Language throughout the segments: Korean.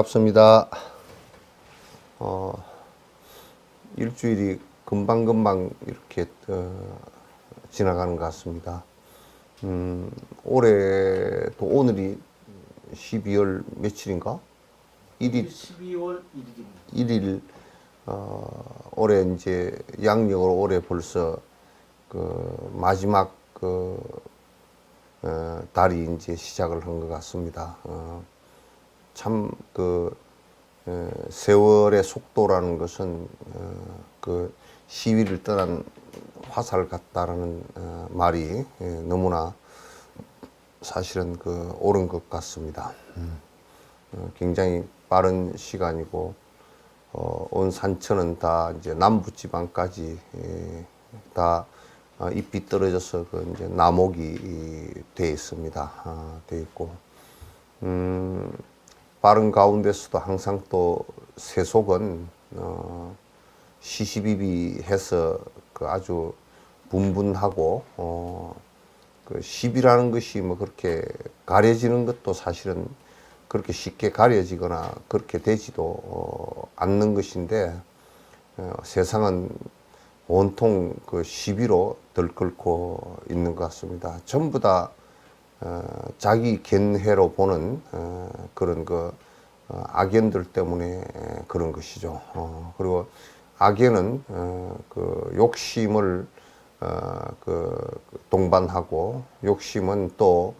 반갑습니다. 일주일이 금방금방 이렇게 지나가는 것 같습니다. 올해 또 오늘이 12월 며칠인가? 1일, 12월 1일입니다. 1일, 올해 이제 양력으로 올해 벌써 그 마지막 달이 이제 시작을 한 것 같습니다. 참 세월의 속도라는 것은 그 시위를 떠난 화살 같다라는 말이 너무나 사실은 옳은 것 같습니다. 굉장히 빠른 시간이고 온 산천은 다 이제 남부지방까지 다 잎이 떨어져서 이제 나목이 돼 있습니다. 돼 있고 빠른 가운데서도 항상 또 세속은 시시비비해서 아주 분분하고 시비라는 것이 뭐 그렇게 가려지는 것도 사실은 그렇게 쉽게 가려지거나 그렇게 되지도 않는 것인데 세상은 온통 시비로 들끓고 있는 것 같습니다. 전부 다 자기 견해로 보는 그런 악연들 때문에 그런 것이죠. 그리고 악연은 욕심을 동반하고, 욕심은 또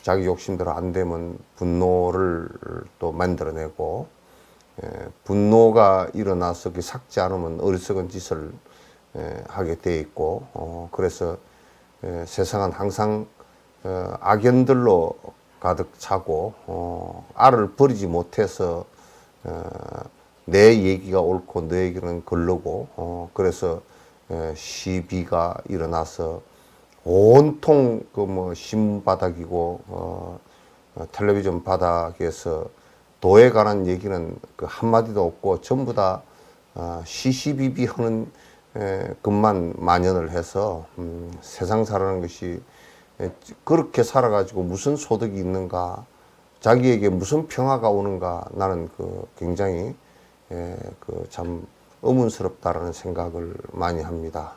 자기 욕심대로 안 되면 분노를 또 만들어내고, 분노가 일어나서 삭지 않으면 어리석은 짓을 하게 돼 있고, 그래서 세상은 항상 악연들로 가득 차고 알을 버리지 못해서 내 얘기가 옳고 내 얘기는 걸르고 그래서 시비가 일어나서 온통 신문 바닥이고 텔레비전 바닥에서 도에 관한 얘기는 한마디도 없고 전부 다 시시비비 하는 것만 만연을 해서 세상 살아가는 것이 그렇게 살아가지고 무슨 소득이 있는가, 자기에게 무슨 평화가 오는가, 나는 굉장히 참 의문스럽다라는 생각을 많이 합니다.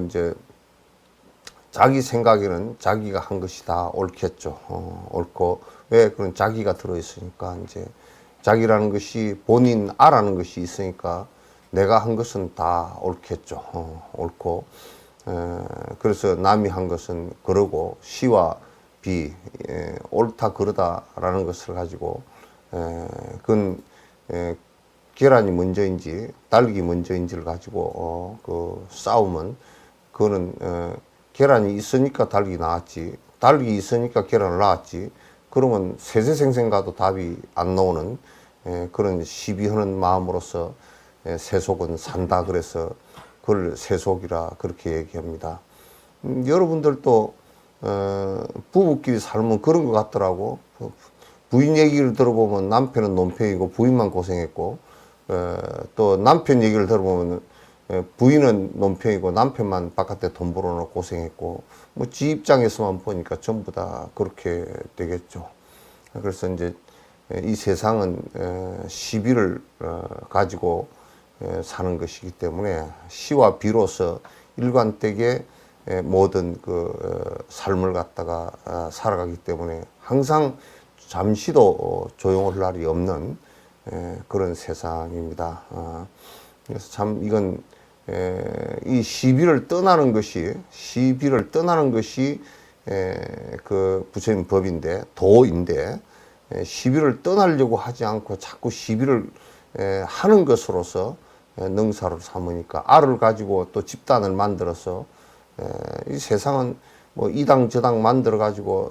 이제 자기 생각에는 자기가 한 것이 다 옳겠죠. 옳고, 왜 그런 자기가 들어있으니까 이제 자기라는 것이 본인 아라는 것이 있으니까 내가 한 것은 다 옳겠죠. 옳고. 그래서 남이 한 것은 그러고 시와 비 옳다 그러다라는 것을 가지고 그건 계란이 먼저인지 달기 먼저인지를 가지고 싸우면 그거는 계란이 있으니까 달기 나왔지, 달기 있으니까 계란을 낳았지, 그러면 세세생생 가도 답이 안 나오는 그런 시비하는 마음으로서 세속은 산다 그래서 그걸 세속이라 그렇게 얘기합니다. 여러분들도 부부끼리 살면 그런 것 같더라고. 부인 얘기를 들어보면 남편은 논평이고 부인만 고생했고, 또 남편 얘기를 들어보면 부인은 논평이고 남편만 바깥에 돈 벌어놓고 고생했고, 뭐 지 입장에서만 보니까 전부 다 그렇게 되겠죠. 그래서 이제 이 세상은 시비를 가지고 사는 것이기 때문에 시와 비로서 일관되게 모든 삶을 갖다가 살아가기 때문에 항상 잠시도 조용할 날이 없는 그런 세상입니다. 그래서 참 이건 이 시비를 떠나는 것이 부처님 법인데, 도인데, 시비를 떠나려고 하지 않고 자꾸 시비를 하는 것으로서 능사를 삼으니까 알을 가지고 또 집단을 만들어서 이 세상은 뭐 이 당 저 당 만들어 가지고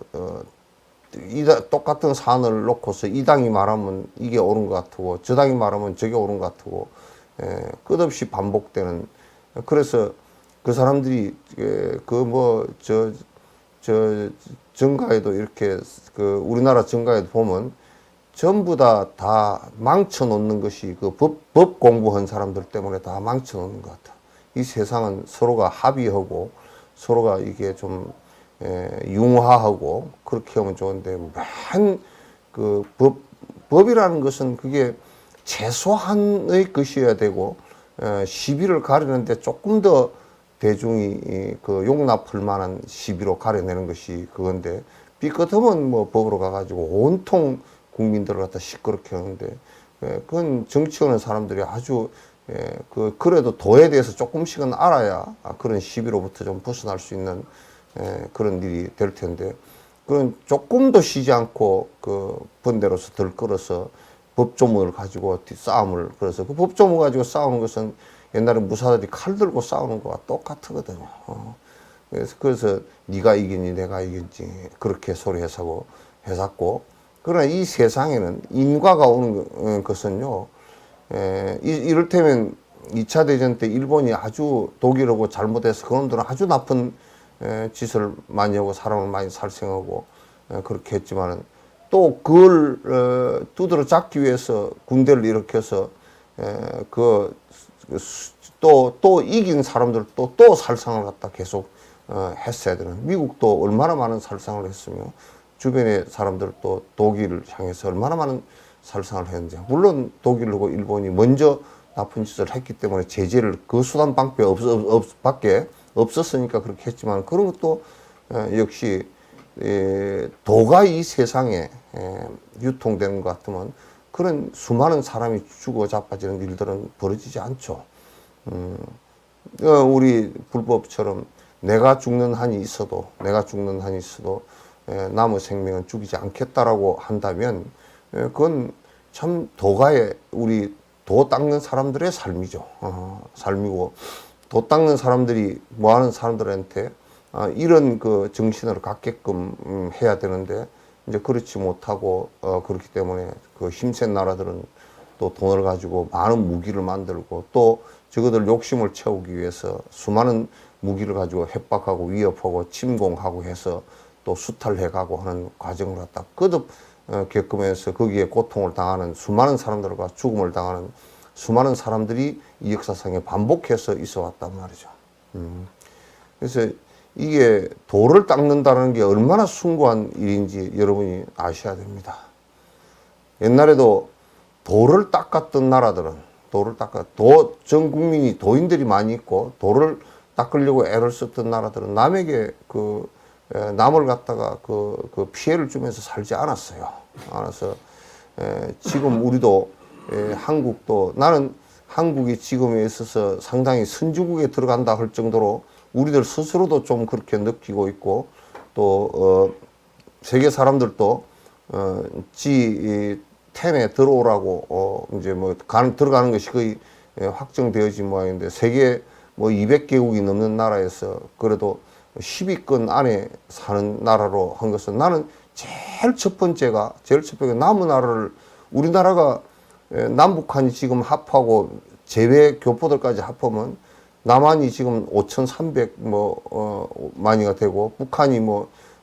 똑같은 사안을 놓고서 이 당이 말하면 이게 옳은 것 같고 저 당이 말하면 저게 옳은 것 같고 끝없이 반복되는, 그래서 그 사람들이 정가에도 이렇게 우리나라 정가에도 보면 전부 다 망쳐놓는 것이 법 공부한 사람들 때문에 다 망쳐놓는 것 같아. 이 세상은 서로가 합의하고 서로가 이게 좀 융화하고 그렇게 하면 좋은데, 맨 법이라는 것은 그게 최소한의 것이어야 되고 시비를 가리는데 조금 더 대중이 그 용납할 만한 시비로 가려내는 것이 그건데 삐끗하면 뭐 법으로 가가지고 온통 국민들을 갖다 시끄럽게 하는데 그건 정치하는 사람들이 아주 그래도 도에 대해서 조금씩은 알아야 그런 시비로부터 좀 벗어날 수 있는 그런 일이 될 텐데 그건 조금도 쉬지 않고 그 번대로서 들끓어서 법조문을 가지고 싸움을 그래서 그 법조문 가지고 싸우는 것은 옛날에 무사들이 칼 들고 싸우는 거와 똑같거든요. 그래서 네가 이기니 내가 이기지 그렇게 소리 해샀고 그러나 이 세상에는 인과가 오는 것은요. 이를테면 2차 대전 때 일본이 아주 독일하고 잘못해서 그놈들은 아주 나쁜 짓을 많이 하고 사람을 많이 살생하고 그렇게 했지만은 또 그걸 두드러 잡기 위해서 군대를 일으켜서 또 이긴 사람들 또 살상을 갖다 계속 했어야 되는 미국도 얼마나 많은 살상을 했으며 주변의 사람들 또 독일을 향해서 얼마나 많은 살상을 했는지 물론 독일하고 일본이 먼저 나쁜 짓을 했기 때문에 제재를 그 수단 밖에 없었으니까 그렇게 했지만 그런 것도 역시 도가 이 세상에 유통되는 것 같으면 그런 수많은 사람이 죽어 자빠지는 일들은 벌어지지 않죠. 우리 불법처럼 내가 죽는 한이 있어도 남의 생명은 죽이지 않겠다라고 한다면 그건 참 도가의 우리 도 닦는 사람들의 삶이죠. 삶이고 도 닦는 사람들이 뭐 하는 사람들한테 이런 그 정신을 갖게끔 해야 되는데 이제 그렇지 못하고 그렇기 때문에 그 힘센 나라들은 또 돈을 가지고 많은 무기를 만들고 또 저거들 욕심을 채우기 위해서 수많은 무기를 가지고 협박하고 위협하고 침공하고 해서 또 수탈해가고 하는 과정을 갖다 거듭 겪으면서 거기에 고통을 당하는 수많은 사람들과 죽음을 당하는 수많은 사람들이 이 역사상에 반복해서 있어 왔단 말이죠. 그래서 이게 도를 닦는다는 게 얼마나 숭고한 일인지 여러분이 아셔야 됩니다. 옛날에도 도를 닦았던 나라들은 전 국민이 도인들이 많이 있고 도를 닦으려고 애를 썼던 나라들은 남에게 남을 갖다가 그 피해를 주면서 살지 않았어요. 지금 우리도 한국도 나는 한국이 지금에 있어서 상당히 선진국에 들어간다 할 정도로 우리들 스스로도 좀 그렇게 느끼고 있고 또 세계 사람들도 지 템에 들어오라고 이제 뭐 들어가는 것이 거의 확정되어진 모양인데 세계 뭐 200개국이 넘는 나라에서 그래도 10위권 안에 사는 나라로 한 것은 나는 제일 첫 번째가 남의 나라를 우리나라가 남북한이 지금 합하고 제외 교포들까지 합하면 남한이 지금 5,300 만이가 되고 북한이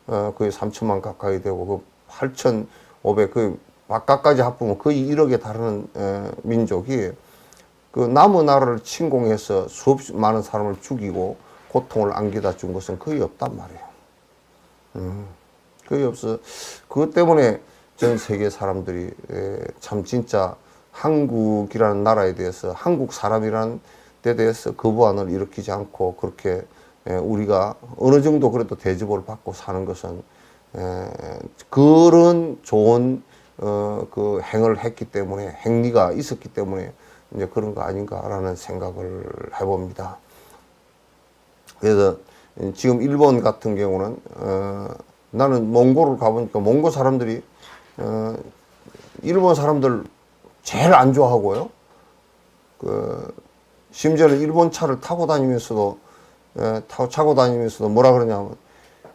거의 3천만 가까이 되고 그 8,500 그 바깥까지 합하면 거의 1억에 달하는 민족이 그 남의 나라를 침공해서 수없이 많은 사람을 죽이고 고통을 안겨다 준 것은 거의 없단 말이에요. 거의 없어. 그것 때문에 전 세계 사람들이 참 진짜 한국이라는 나라에 대해서 한국 사람이라는 데 대해서 거부안을 일으키지 않고 그렇게 우리가 어느 정도 그래도 대접을 받고 사는 것은 그런 좋은 그 행을 했기 때문에 행리가 있었기 때문에 이제 그런 거 아닌가라는 생각을 해봅니다. 그래서 지금 일본 같은 경우는 나는 몽골을 가보니까 몽골 사람들이 일본 사람들 제일 안 좋아하고요. 심지어는 일본 차를 타고 다니면서도 뭐라 그러냐면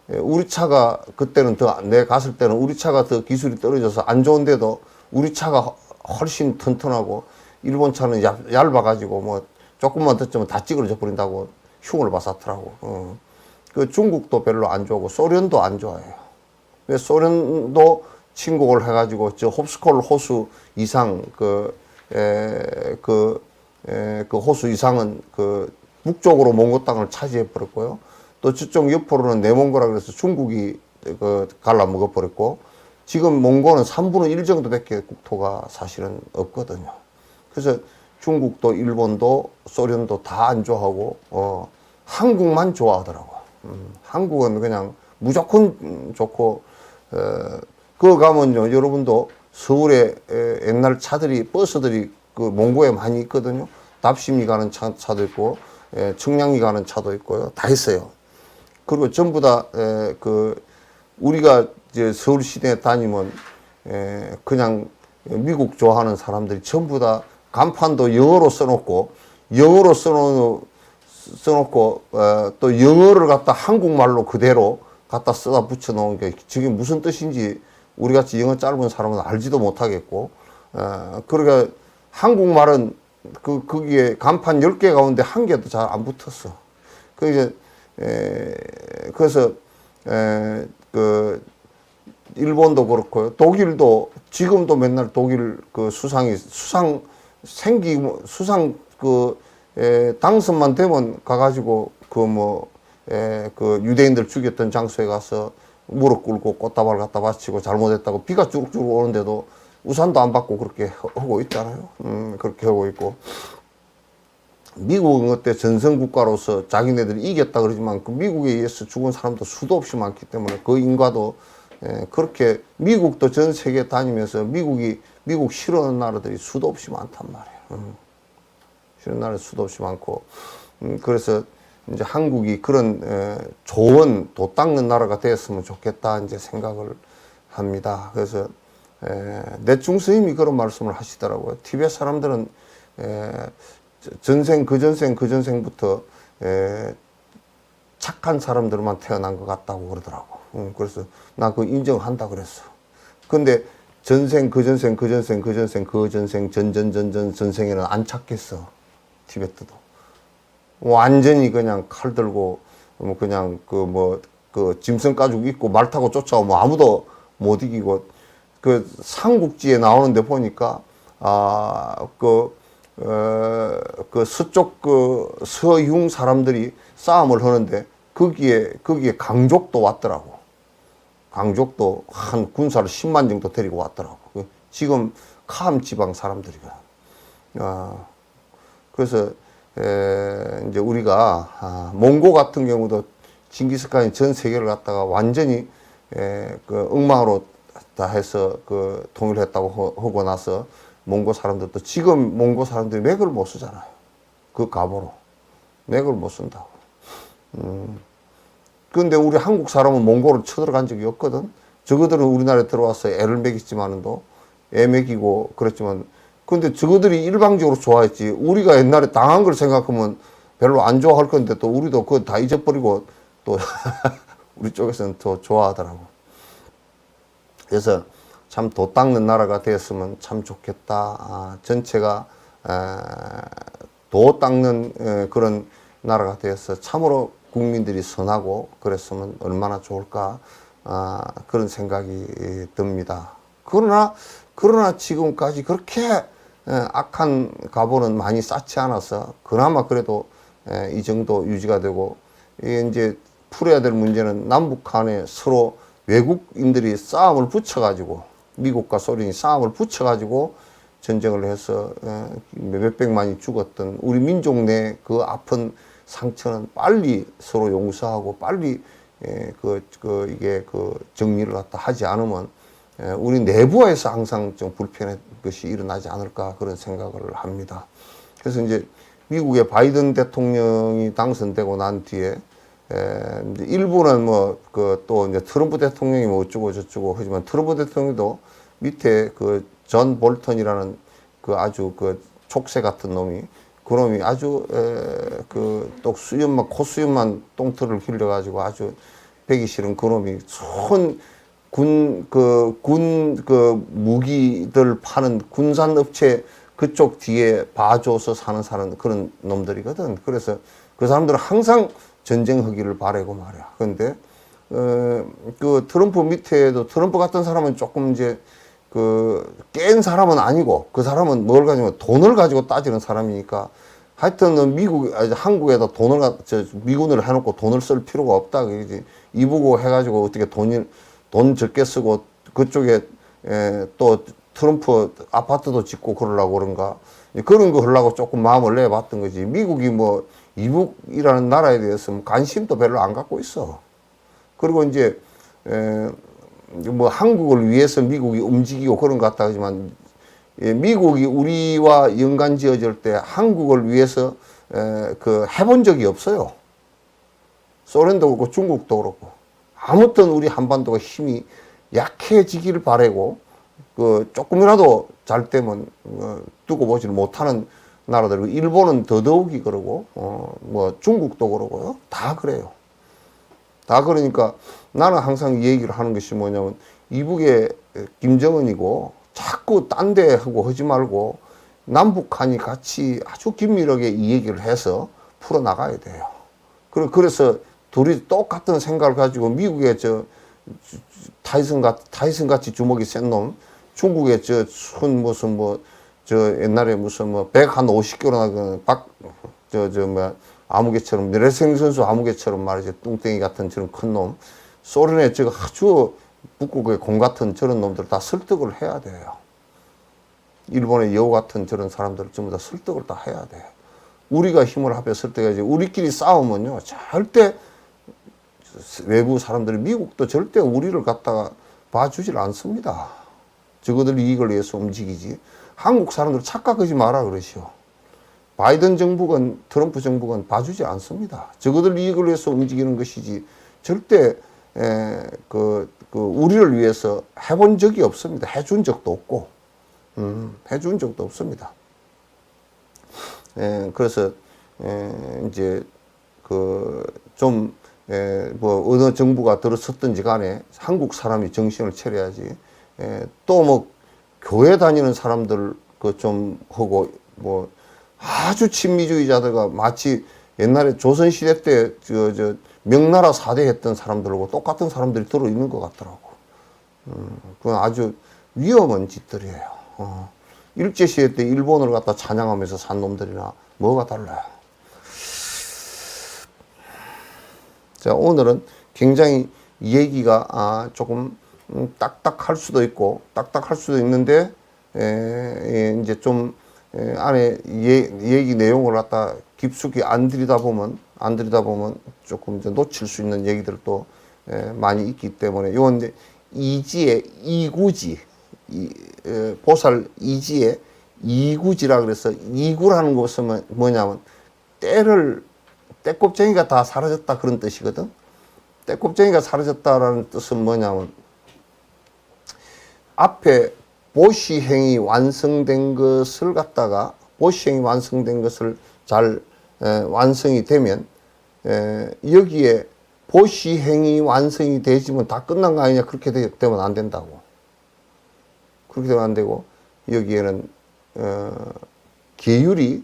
우리 차가 그때는 내 갔을 때는 우리 차가 더 기술이 떨어져서 안 좋은데도 우리 차가 훨씬 튼튼하고 일본 차는 얇아가지고 뭐 조금만 더 다 찌그러져 버린다고 흉을 봤었더라고. 그 중국도 별로 안 좋아하고 소련도 안 좋아해요. 소련도 침공을 해가지고 저 홉스콜 호수 이상 그 호수 이상은 그 북쪽으로 몽고 땅을 차지해 버렸고요. 또 저쪽 옆으로는 내몽고라 그래서 중국이 갈라 먹어 버렸고 지금 몽고는 3분의 1 정도밖에 국토가 사실은 없거든요. 그래서 중국도 일본도 소련도 다 안 좋아하고 한국만 좋아하더라고요. 한국은 그냥 무조건 좋고 그거 가면요 여러분도 서울에 옛날 차들이 버스들이 그 몽고에 많이 있거든요. 답심이 가는 차도 있고 청량리 가는 차도 있고요. 다 있어요. 그리고 전부 다 그 우리가 이제 서울 시내에 다니면 그냥 미국 좋아하는 사람들이 전부 다 간판도 영어로 써놓고 또 영어를 갖다 한국말로 그대로 갖다 써다 붙여놓은 게 저게 무슨 뜻인지 우리같이 영어 짧은 사람은 알지도 못하겠고 그러니까 한국말은 거기에 간판 10개 가운데 한 개도 잘 안 붙었어. 그래서 그 일본도 그렇고요. 독일도 지금도 맨날 독일 그 수상 당선만 되면 가가지고 그 유대인들 죽였던 장소에 가서 무릎 꿇고 꽃다발 갖다 바치고 잘못했다고 비가 주룩주룩 오는데도 우산도 안 받고 그렇게 하고 있잖아요. 그렇게 하고 있고. 미국은 그때 전성국가로서 자기네들이 이겼다 그러지만 그 미국에 의해서 죽은 사람도 수도 없이 많기 때문에 그 인과도 그렇게 미국도 전 세계 다니면서 미국 싫어하는 나라들이 수도 없이 많단 말이에요. 싫어하는 나라 수도 없이 많고 그래서 이제 한국이 그런 좋은 도 닦는 나라가 되었으면 좋겠다 이제 생각을 합니다. 그래서 내중 스님이 그런 말씀을 하시더라고요. 티베트 사람들은 전생 그 전생부터 착한 사람들만 태어난 것 같다고 그러더라고. 그래서 나 그거 인정한다 그랬어. 근데 전생에는 안 착했어. 티베트도. 완전히 그냥 칼 들고, 그냥 짐승 가지고 있고 말 타고 쫓아오면 아무도 못 이기고, 그 삼국지에 나오는데 보니까, 서쪽 서융 사람들이 싸움을 하는데 거기에 강족도 왔더라고. 강족도 한 군사를 10만 정도 데리고 왔더라고. 지금 캄 지방 사람들이거든. 그래서 이제 우리가 몽고 같은 경우도 징기스칸이 전 세계를 갖다가 완전히 그 엉망으로 다 해서 그 통일했다고 하고 나서 몽고 사람들도 지금 몽고 사람들이 맥을 못 쓰잖아요. 그 가보로 맥을 못 쓴다고. 그런데 우리 한국 사람은 몽고를 쳐들어간 적이 없거든. 저거들은 우리나라에 들어와서 애를 먹였지만도 애 먹이고 그랬지만, 근데 저거들이 일방적으로 좋아했지. 우리가 옛날에 당한 걸 생각하면 별로 안 좋아할 건데 또 우리도 그거 다 잊어버리고 또 우리 쪽에서는 더 좋아하더라고. 그래서 참 도 닦는 나라가 되었으면 참 좋겠다. 전체가 도 닦는 그런 나라가 되어서 참으로 국민들이 선하고 그랬으면 얼마나 좋을까 그런 생각이 듭니다. 그러나 지금까지 그렇게 악한 가보는 많이 쌓지 않아서 그나마 그래도 이 정도 유지가 되고, 이제 풀어야 될 문제는 남북 간에 서로 외국인들이 싸움을 붙여가지고, 미국과 소련이 싸움을 붙여가지고 전쟁을 해서 몇백만이 죽었던 우리 민족 내 그 아픈 상처는 빨리 서로 용서하고 빨리 이게 정리를 갖다 하지 않으면 우리 내부에서 항상 좀 불편한 것이 일어나지 않을까 그런 생각을 합니다. 그래서 이제 미국의 바이든 대통령이 당선되고 난 뒤에 이제 일부는 또 이제 트럼프 대통령이 어쩌고 저쩌고 하지만 트럼프 대통령도 밑에 존 볼턴이라는 아주 촉새 같은 놈이, 그놈이 아주 또 코수염만 똥털을 길러가지고 아주 배기 싫은 그놈이 무기들 파는 군산업체 그쪽 뒤에 봐줘서 사는 그런 놈들이거든. 그래서 그 사람들은 항상 전쟁하기를 바라고 말이야. 그런데 트럼프 밑에도 트럼프 같은 사람은 조금 이제 깬 사람은 아니고, 그 사람은 뭘 가지고 돈을 가지고 따지는 사람이니까 하여튼 한국에다 미군을 해놓고 돈을 쓸 필요가 없다. 그러지. 이보고 해가지고 어떻게 돈 적게 쓰고 그쪽에 또 트럼프 아파트도 짓고 그러려고 그런가 그런 거 하려고 조금 마음을 내봤던 거지. 미국이 뭐 이북이라는 나라에 대해서 관심도 별로 안 갖고 있어. 그리고 이제 뭐 한국을 위해서 미국이 움직이고 그런 것 같다 하지만 미국이 우리와 연관 지어질 때 한국을 위해서 그 해본 적이 없어요. 소련도 그렇고 중국도 그렇고 아무튼 우리 한반도가 힘이 약해지기를 바라고 그 조금이라도 잘 되면 두고 보지를 못하는 나라들 일본은 더더욱이 그러고 뭐 중국도 그러고요. 다 그래요. 다 그러니까 나는 항상 이 얘기를 하는 것이 뭐냐면 이북의 김정은이고 자꾸 딴 데 하고 하지 말고 남북한이 같이 아주 긴밀하게 이 얘기를 해서 풀어나가야 돼요. 그래서 둘이 똑같은 생각을 가지고 미국의 타이슨 같이 주먹이 센 놈, 중국의 무슨 옛날에 무슨 150kg나 아무개처럼, 레슬링 선수 아무개처럼 말이지, 뚱땡이 같은 저런 큰 놈, 소련의 아주 북극의 곰 같은 저런 놈들 다 설득을 해야 돼요. 일본의 여우 같은 저런 사람들을 전부 다 설득을 다 해야 돼요. 우리가 힘을 합해 설득해야지. 우리끼리 싸우면요, 절대 외부 사람들이, 미국도 절대 우리를 갖다가 봐주질 않습니다. 저거들 이익을 위해서 움직이지. 한국 사람들 착각하지 마라 그러시오. 바이든 정부건 트럼프 정부건 봐주지 않습니다. 저거들 이익을 위해서 움직이는 것이지 절대 우리를 위해서 해본 적이 없습니다. 해준 적도 없고 해준 적도 없습니다. 그래서 이제 어느 정부가 들어섰든지 간에 한국 사람이 정신을 차려야지. 또 뭐 교회 다니는 사람들 좀 하고 뭐 아주 친미주의자들과 마치 옛날에 조선시대 때 명나라 사대 했던 사람들하고 똑같은 사람들이 들어있는 것 같더라고. 그건 아주 위험한 짓들이에요. 일제시대 때 일본을 갖다 찬양하면서 산 놈들이나 뭐가 달라요. 자, 오늘은 굉장히 얘기가 조금 딱딱할 수도 있고 딱딱할 수도 있는데 이제 좀 안에 얘기 내용을 갖다 깊숙이 안 들이다보면 조금 이제 놓칠 수 있는 얘기들도 많이 있기 때문에 요건 이제 이구지 보살 이지의 이구지라 그래서 이구라는 것은 뭐냐면 떼꼽쟁이가 다 사라졌다 그런 뜻이거든. 떼꼽쟁이가 사라졌다라는 뜻은 뭐냐면 앞에 보시행이 완성된 것을 갖다가 보시행이 완성된 것을 잘 완성이 되면 여기에 보시행이 완성이 되지면 다 끝난 거 아니냐 그렇게 되면 안 된다고. 그렇게 되면 안 되고 여기에는 계율이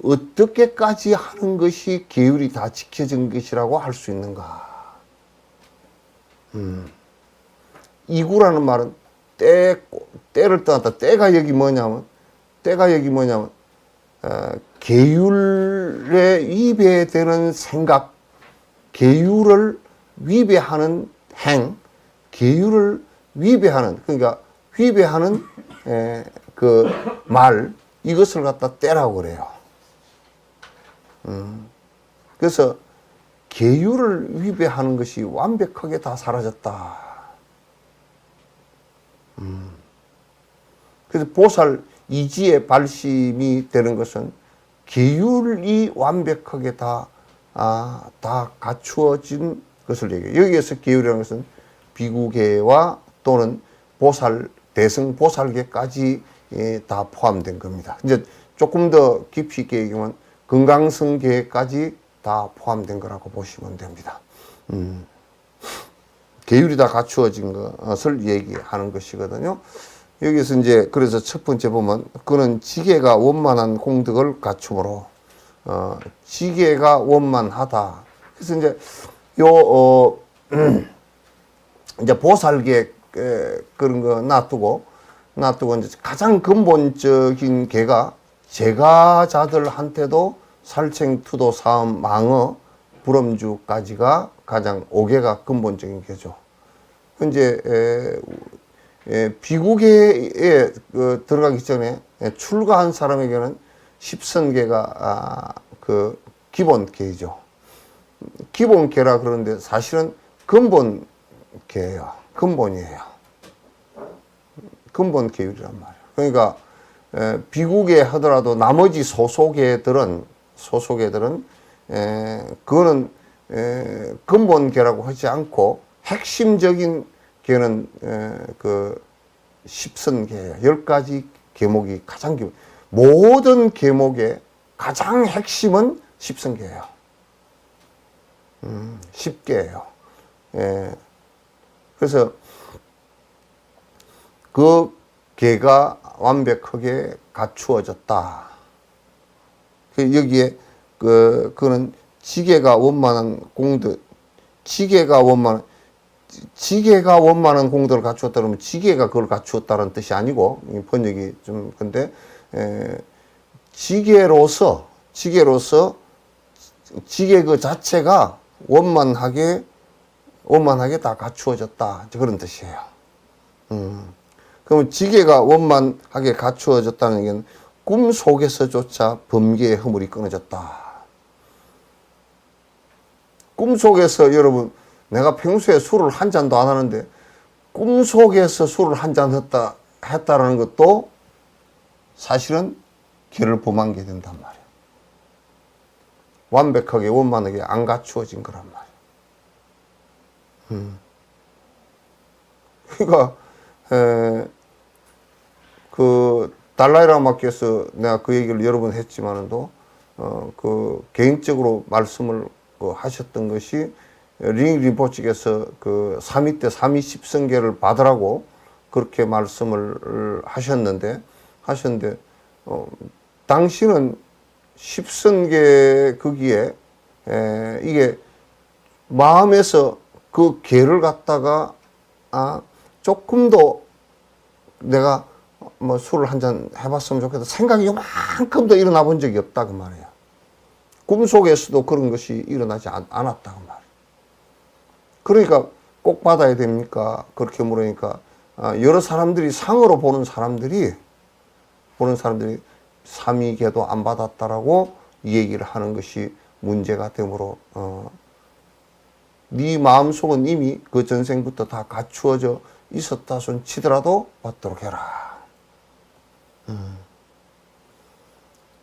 어떻게까지 하는 것이 계율이 다 지켜진 것이라고 할 수 있는가. 이구라는 말은 때를 떠났다. 때가 여기 뭐냐면 계율에 위배되는 생각, 계율을 위배하는 행, 계율을 위배하는, 그러니까 위배하는 그 말, 이것을 갖다 때라고 그래요. 그래서 계율을 위배하는 것이 완벽하게 다 사라졌다. 그래서 보살 이지의 발심이 되는 것은 계율이 완벽하게 다 갖추어진 것을 얘기해요. 여기에서 계율이라는 것은 비구계와 또는 보살, 대승 보살계까지 다 포함된 겁니다. 이제 조금 더 깊이 있게 얘기하면 건강성계까지 다 포함된 거라고 보시면 됩니다. 계율이 다 갖추어진 것을 얘기하는 것이거든요. 여기서 이제 그래서 첫 번째 보면 그는 지계가 원만한 공덕을 갖춤으로 지계가 원만하다. 그래서 이제 이제 보살계 그런 거 놔두고 이제 가장 근본적인 계가 제가자들한테도 살생, 투도, 사음, 망어, 불엄주까지가 가장 5개가 근본적인 계죠. 현재 비구계에 들어가기 전에 출가한 사람에게는 십선계가 그 기본계이죠. 기본계라 그러는데 사실은 근본계예요. 근본이에요. 근본계율이란 말이에요. 그러니까 비구계 하더라도 나머지 소소계들은 그거는 근본계라고 하지 않고 핵심적인 계는 그 십선계예요. 10가지 계목이 가장 기본. 모든 계목의 가장 핵심은 십선계예요. 10계예요. 그래서 그 계가 완벽하게 갖추어졌다. 여기에 그거는 지계가 원만한 공덕, 지계가 원만한 공덕을 갖추었다 그러면 지계가 그걸 갖추었다는 뜻이 아니고, 번역이 좀, 근데, 지계로서 지계 그 자체가 원만하게 다 갖추어졌다. 그런 뜻이에요. 그러면 지계가 원만하게 갖추어졌다는 얘기는 꿈 속에서조차 범계의 허물이 끊어졌다. 꿈 속에서 여러분, 내가 평소에 술을 한 잔도 안 하는데 꿈 속에서 술을 한 잔 했다라는 것도 사실은 계를 범한 게 된단 말이에요. 완벽하게 원만하게 안 갖추어진 거란 말이에요. 그러니까 그 달라이라마께서 내가 그 얘기를 여러 번 했지만도 그 개인적으로 말씀을 하셨던 것이 링린포치께서 그 3위 때 3위 십선계를 받으라고 그렇게 말씀을 하셨는데 당신은 십선계 거기에 이게 마음에서 그 계를 갖다가 조금 더 내가 뭐 술을 한 잔 해봤으면 좋겠다 생각이 요만큼도 일어나 본 적이 없다 그 말이에요. 꿈속에서도 그런 것이 일어나지 않았다 그 말이에요. 그러니까 꼭 받아야 됩니까? 그렇게 물으니까 여러 사람들이 상으로 보는 사람들이 삼위계도 안 받았다라고 이 얘기를 하는 것이 문제가 되므로 네 마음속은 이미 그 전생부터 다 갖추어져 있었다 손 치더라도 받도록 해라.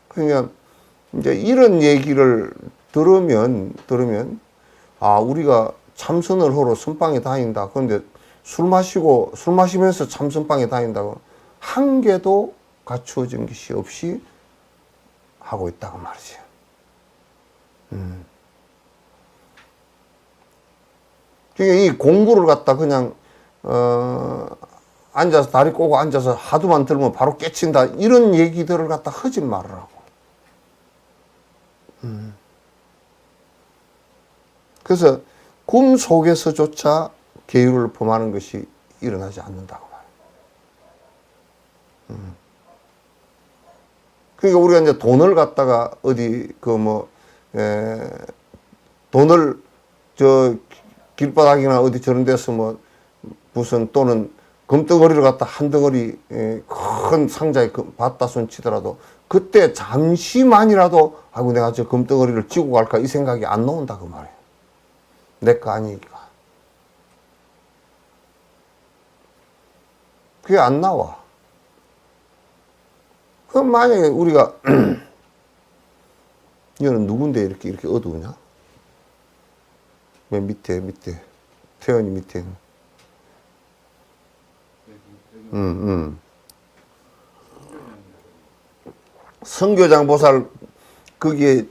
그러면 이제 이런 얘기를 들으면 우리가 참선을 하러 선방에 다닌다. 그런데 술 마시면서 참선방에 다닌다고 한 개도 갖추어진 것이 없이 하고 있다고 말이지. 그러니까 이 공부를 갖다 그냥 앉아서 다리 꼬고 앉아서 하두만 들면 바로 깨친다 이런 얘기들을 갖다 하지 말으라고. 그래서 꿈 속에서조차 계율을 범하는 것이 일어나지 않는다고 말이에요. 그러니까 우리가 이제 돈을 갖다가 어디 돈을 길바닥이나 어디 저런 데서 무슨 또는 금덩어리를 갖다 한 덩어리 큰 상자에 받다 손 치더라도 그때 잠시만이라도 내가 저 금덩어리를 쥐고 갈까 이 생각이 안 나온다 그 말이에요. 내 거 아니니까. 그게 안 나와. 그럼 만약에 우리가 이거는 누군데 이렇게 어두우냐? 맨 밑에 태연이 밑에. 성교장 보살 거기에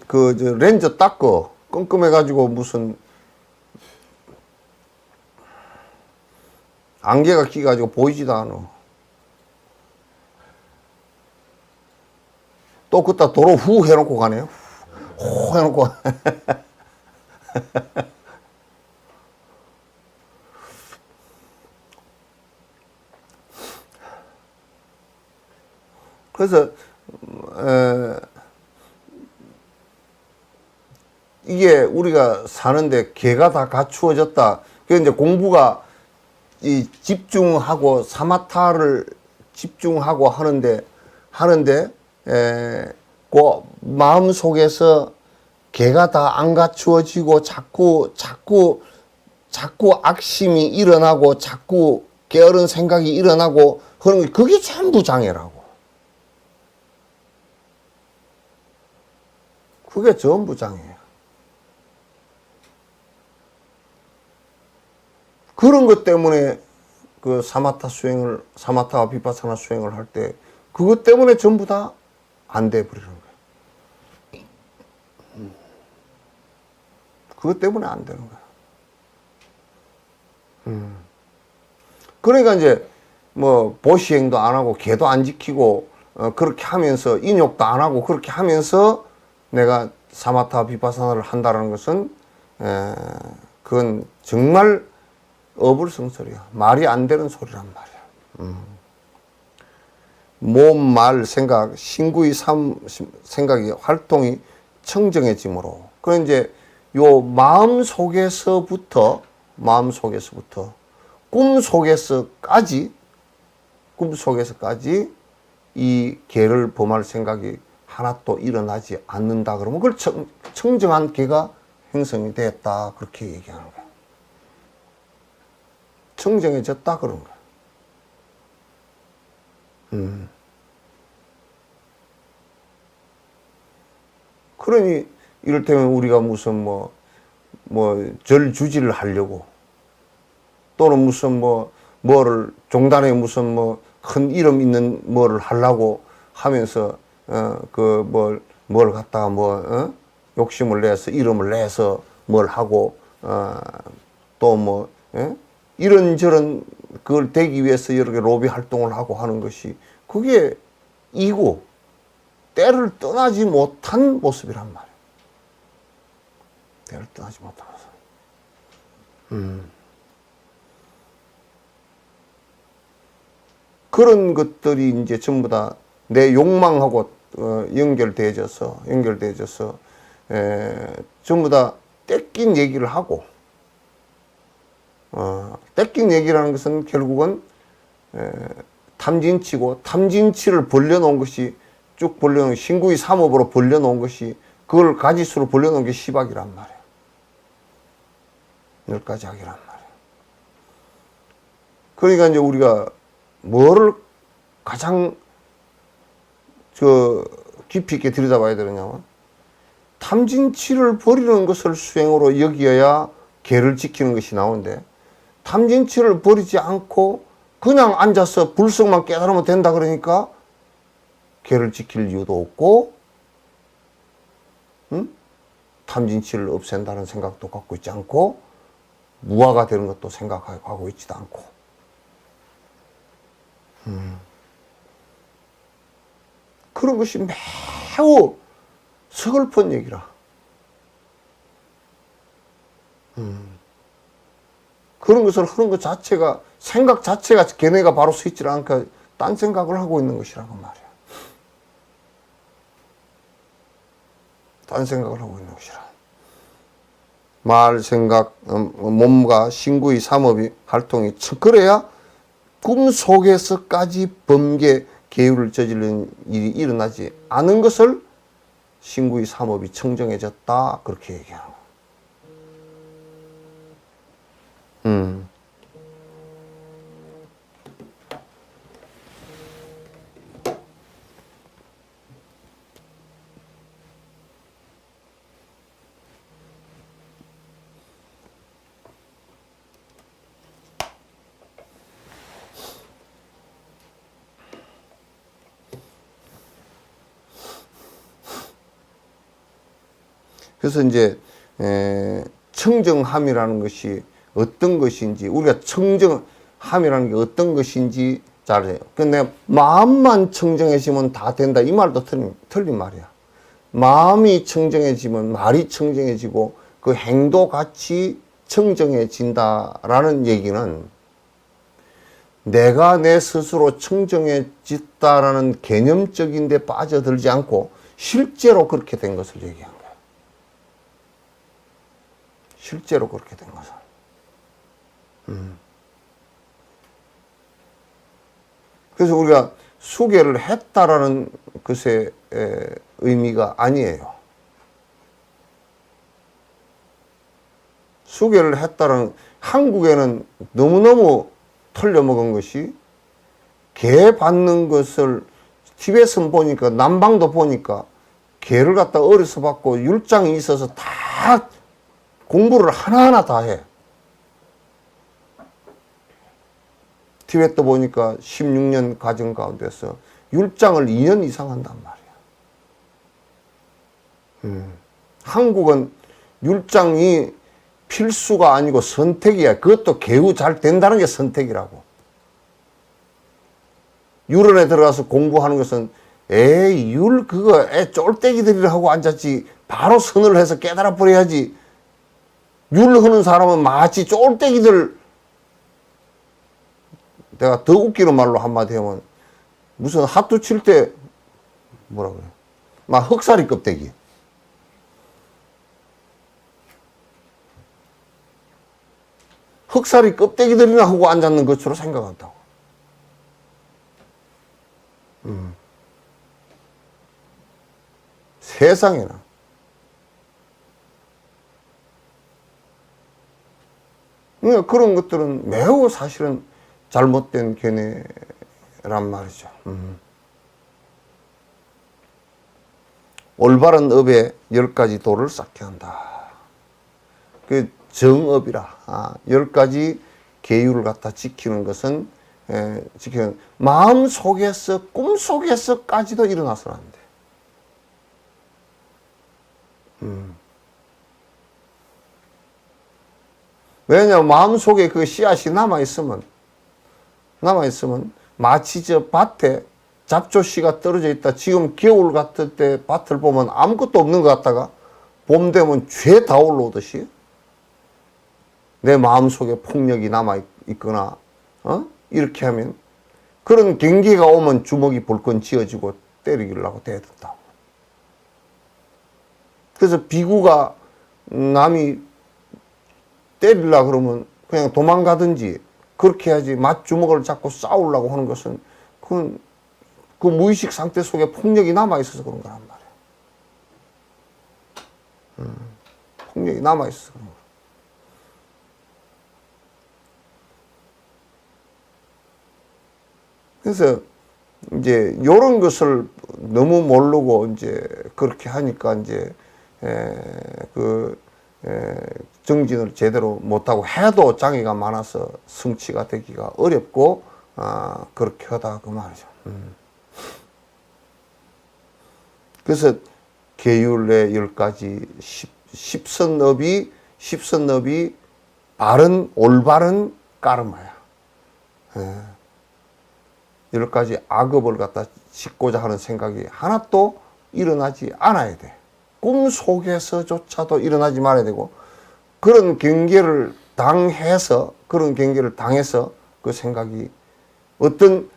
렌즈 닦고 끔끔해가지고 무슨 안개가 끼가지고 보이지도 않아. 또 그따 도로 후 해놓고 가네요. 후 해놓고. 그래서 이게 우리가 사는데 계가 다 갖추어졌다. 그게 이제 공부가 이 집중하고 사마타를 집중하고 하는데 그 마음 속에서 개가 다 안 갖추어지고 자꾸 악심이 일어나고 자꾸 게으른 생각이 일어나고 그런 게 그게 전부 장애라고. 그게 전부 장애예요. 그런 것 때문에 그 사마타와 비파사나 수행을 할 때 그것 때문에 전부 다 안 돼 버리는 거예요. 그것 때문에 안 되는 거야. 그러니까 이제 뭐 보시행도 안 하고 개도 안 지키고 그렇게 하면서 인욕도 안 하고 그렇게 하면서 내가 사마타 비파사나를 한다는 것은 그건 정말 어불성설이야. 말이 안 되는 소리란 말이야. 몸, 말, 생각, 신구의 생각이 활동이 청정해지므로. 그런 이제 요 마음 속에서부터 꿈 속에서까지 이 개를 범할 생각이 하나도 일어나지 않는다 그러면 그걸 청정한 개가 형성이 됐다 그렇게 얘기하는 거야. 청정해졌다 그런 거야. 그러니 이를테면 우리가 무슨 절주지를 하려고 또는 무슨 뭐를 종단에 무슨 큰 이름 있는 뭐를 하려고 하면서 뭘 갖다가 욕심을 내서 이름을 내서 뭘 하고 또 이런저런 그걸 되기 위해서 여러 개 로비 활동을 하고 하는 것이 그게 이고 때를 떠나지 못한 모습이란 말이에요. 때를 떠나지 못한 모습. 그런 것들이 이제 전부 다 내 욕망하고 연결되어져서 전부 다 떼낀 얘기를 하고 떼낀 얘기라는 것은 결국은 탐진치고 탐진치를 벌려놓은 것이 쭉 벌려놓은 신구의 삼업으로 벌려놓은 것이 그걸 가지수로 벌려놓은 게 시박이란 말이에요. 10가지 학이란 말이에요. 그러니까 이제 우리가 뭐를 가장 깊이 있게 들여다봐야 되느냐면 탐진치를 버리는 것을 수행으로 여기어야 개를 지키는 것이 나오는데 탐진치를 버리지 않고 그냥 앉아서 불성만 깨달으면 된다 그러니까 개를 지킬 이유도 없고 탐진치를 없앤다는 생각도 갖고 있지 않고 무아가 되는 것도 생각하고 있지도 않고 그런 것이 매우 서글픈 얘기라. 그런 것을 하는 것 자체가 생각 자체가 걔네가 바로 서 있지 않고 딴 생각을 하고 있는 것이라고 말이야. 딴 생각을 하고 있는 것이라. 말, 생각, 몸과 신구의 삼업이 활동이 그래야 꿈 속에서까지 범계 계율을 저지르는 일이 일어나지 않은 것을 신구의 삼업이 청정해졌다 그렇게 얘기하는 거야. 그래서 이제 청정함이라는 것이 어떤 것인지 우리가 청정함이라는 게 어떤 것인지 잘 해요. 근데 마음만 청정해지면 다 된다 이 말도 틀린 말이야. 마음이 청정해지면 말이 청정해지고 그 행도 같이 청정해진다라는 얘기는 내가 내 스스로 청정해졌다라는 개념적인 데 빠져들지 않고 실제로 그렇게 된 것을 얘기한 거야. 실제로 그렇게 된 것을. 그래서 우리가 수계를 했다라는 것의 의미가 아니에요. 수계를 했다라는, 한국에는 너무너무 털려먹은 것이, 개 받는 것을 TV에서 보니까, 남방도 보니까 개를 갖다 어려서 받고 율장이 있어서 다 공부를 하나하나 다 해. 티베트 보니까 16년 과정 가운데서 율장을 2년 이상 한단 말이야. 한국은 율장이 필수가 아니고 선택이야. 그것도 개우 잘 된다는 게 선택이라고. 율원에 들어가서 공부하는 것은, 에이, 율 그거 쫄대기들이라 하고 앉았지, 바로 선을 해서 깨달아 버려야지. 율 하는 사람은 마치 쫄대기들, 내가 더 웃기는 말로 한마디 하면, 무슨 핫도 칠 때, 뭐라 그래, 막 흑사리 껍데기. 흑사리 껍데기들이나 하고 앉았는 것으로 생각한다고. 세상에나. 그러니까 그런 것들은 매우 사실은 잘못된 견해란 말이죠. 올바른 업에 10가지 도를 쌓게 한다. 그 정업이라. 10가지 계율을 갖다 지키는 것은, 지키는, 마음 속에서, 꿈 속에서까지도 일어나서는 안 돼. 왜냐하면 마음속에 그 씨앗이 남아있으면 마치 저 밭에 잡초씨가 떨어져 있다. 지금 겨울 같을 때 밭을 보면 아무것도 없는 것 같다가 봄 되면 죄 다 올라오듯이 내 마음속에 폭력이 남아있거나 이렇게 하면, 그런 경계가 오면 주먹이 벌건 쥐어지고 때리려고 대든다고. 그래서 비구가 남이 때리려고 그러면 그냥 도망가든지 그렇게 해야지, 맞주먹을 잡고 싸우려고 하는 것은, 그건 그 무의식 상태 속에 폭력이 남아있어서 그런 거란 말이에요. 폭력이 남아있어서 그런 거예요. 그래서 이제 요런 것을 너무 모르고 이제 그렇게 하니까 이제 정진을 제대로 못하고, 해도 장애가 많아서 성취가 되기가 어렵고, 그렇게 하다 그 말이죠. 그래서 계율의 10가지, 십선업이 바른, 올바른 까르마야. 10가지 악업을 갖다 짓고자 하는 생각이 하나도 일어나지 않아야 돼. 꿈 속에서조차도 일어나지 말아야 되고, 그런 경계를 당해서 그 생각이 어떤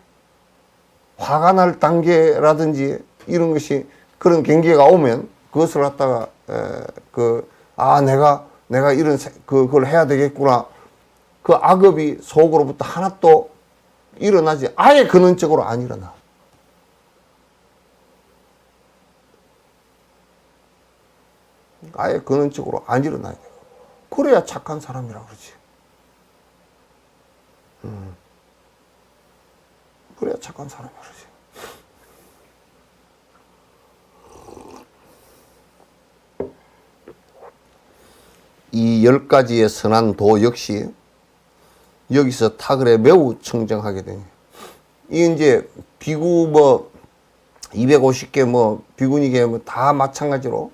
화가 날 단계라든지 이런 것이, 그런 경계가 오면 그것을 갖다가 내가 이런 그걸 해야 되겠구나. 그 악업이 속으로부터 하나도 일어나지, 아예 근원적으로 안 일어나. 아예 근원적으로 안 일어나야 돼요. 그래야 착한 사람이라 그러지. 그래야 착한 사람이라 그러지. 이 10가지의 선한 도 역시 여기서 타글에 매우 청정하게 되네. 이 이제 비구 250개 비구니계 다 마찬가지로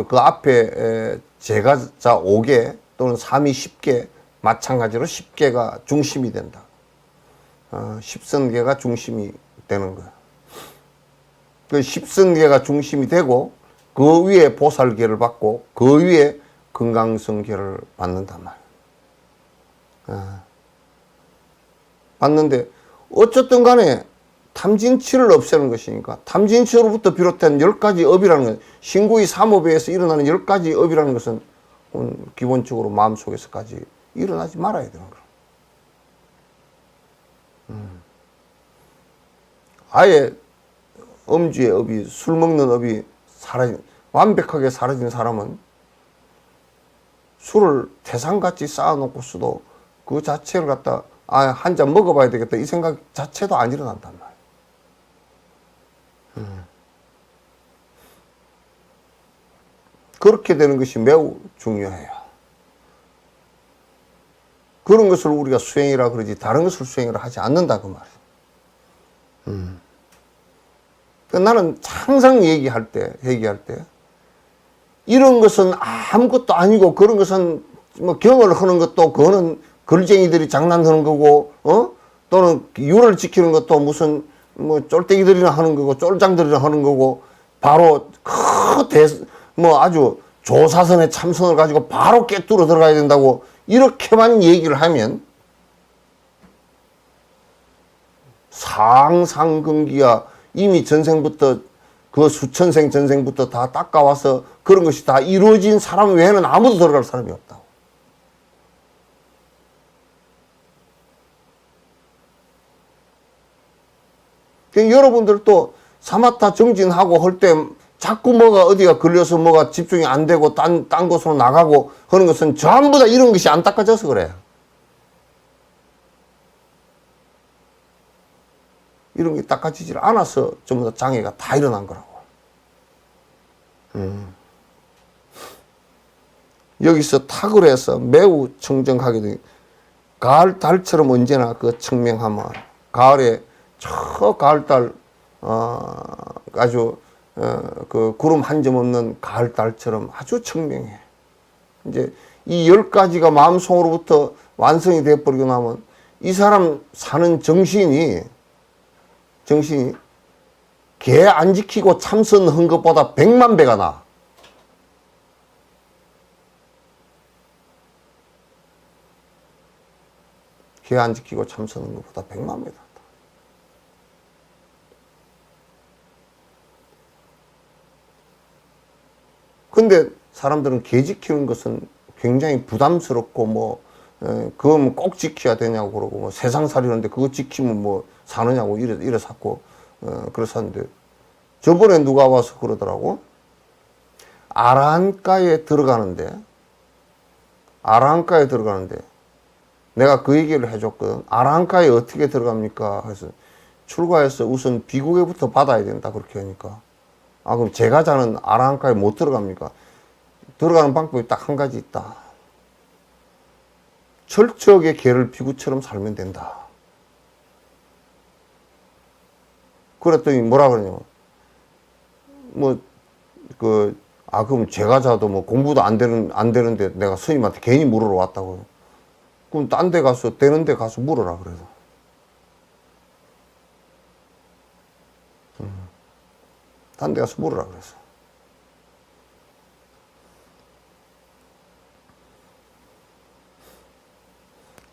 그 앞에 제가자 5개 또는 삼위 10개 마찬가지로 10개가 중심이 된다. 10선계가 중심이 되는 거야. 그 10선계가 중심이 되고, 그 위에 보살계를 받고, 그 위에 건강성계를 받는단 말이야. 받는데 어쨌든 간에 탐진치를 없애는 것이니까, 탐진치로부터 비롯된 10가지 업이라는 것, 신구의 3업에서 일어나는 10가지 업이라는 것은 기본적으로 마음속에서까지 일어나지 말아야 되는 거야. 아예 음주의 업이, 술 먹는 업이 완벽하게 사라진 사람은 술을 태산같이 쌓아놓고서도 그 자체를 갖다 한 잔 먹어봐야 되겠다 이 생각 자체도 안 일어난단 말이에요. 그렇게 되는 것이 매우 중요해요. 그런 것을 우리가 수행이라 그러지 다른 것을 수행이라 하지 않는다 그 말이에요. 나는 항상 얘기할 때 이런 것은 아무것도 아니고 그런 것은 뭐 경을 하는 것도 그거는 걸쟁이들이 장난하는 거고 또는 유를 지키는 것도 무슨 뭐 쫄대기들이나 하는 거고 쫄장들이나 하는 거고 바로 뭐 아주 조사선에 참선을 가지고 바로 꿰뚫어 들어가야 된다고 이렇게만 얘기를 하면 상상근기야 이미 전생부터 그 수천생 전생부터 다 닦아와서 그런 것이 다 이루어진 사람 외에는 아무도 들어갈 사람이 없다고. 여러분들도 사마타 정진하고 할 때 자꾸 뭐가 어디가 걸려서 뭐가 집중이 안 되고 딴 곳으로 나가고 하는 것은 전부 다 이런 것이 안 닦아져서 그래요. 이런 게 닦아지질 않아서 전부 다 장애가 다 일어난 거라고. 여기서 탁월해서 매우 청정하게 된 가을 달처럼 언제나 그 청명함은 가을에 저 가을달 아주 그 구름 한 점 없는 가을달처럼 아주 청명해. 이제 이 10가지가 마음속으로부터 완성이 되어버리고 나면 이 사람 사는 정신이 개 안 지키고 참선한 것보다 100만 배가 나. 개 안 지키고 참선한 것보다 100만 배다. 근데 사람들은 개 지키는 것은 굉장히 부담스럽고 뭐 그거 꼭 지켜야 되냐고 그러고 뭐 세상 살이는데 그거 지키면 뭐 사느냐고 이래 샀고 그랬었는데 저번에 누가 와서 그러더라고. 아라한가에 들어가는데 내가 그 얘기를 해줬거든. 아라한가에 어떻게 들어갑니까? 그래서 출가해서 우선 비구계부터 받아야 된다 그렇게 하니까 그럼 제가 자는 아라한가에 못 들어갑니까? 들어가는 방법이 딱 한 가지 있다. 철저하게 개를 비구처럼 살면 된다. 그랬더니 뭐라 그러냐면 그럼 제가 자도 뭐 공부도 안 되는데 내가 스님한테 괜히 물으러 왔다고요. 그럼 딴 데 가서 되는 데 가서 물어라 그래서. 딴 데 가서 물어라 그래서.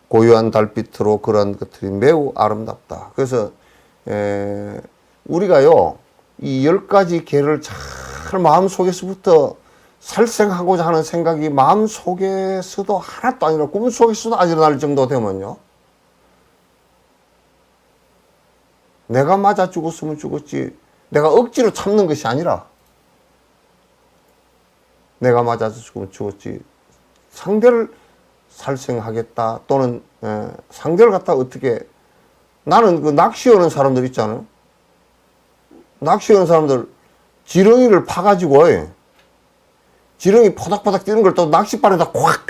고요한 달빛으로 그런 것들이 매우 아름답다. 그래서 우리가요 이 10가지 계를 잘 마음속에서부터 살생하고자 하는 생각이 마음속에서도 하나도 아니라 꿈속에서도 안 일어날 정도 되면요 내가 맞아 죽었으면 죽었지 내가 억지로 참는 것이 아니라 내가 맞아 죽으면 죽었지 상대를 살생하겠다 또는 상대를 갖다 어떻게 나는 그 낚시하는 사람들 있잖아요. 낚시하는 사람들 지렁이를 파가지고 지렁이 포닥포닥 뛰는 걸 또 낚싯바늘에다 콱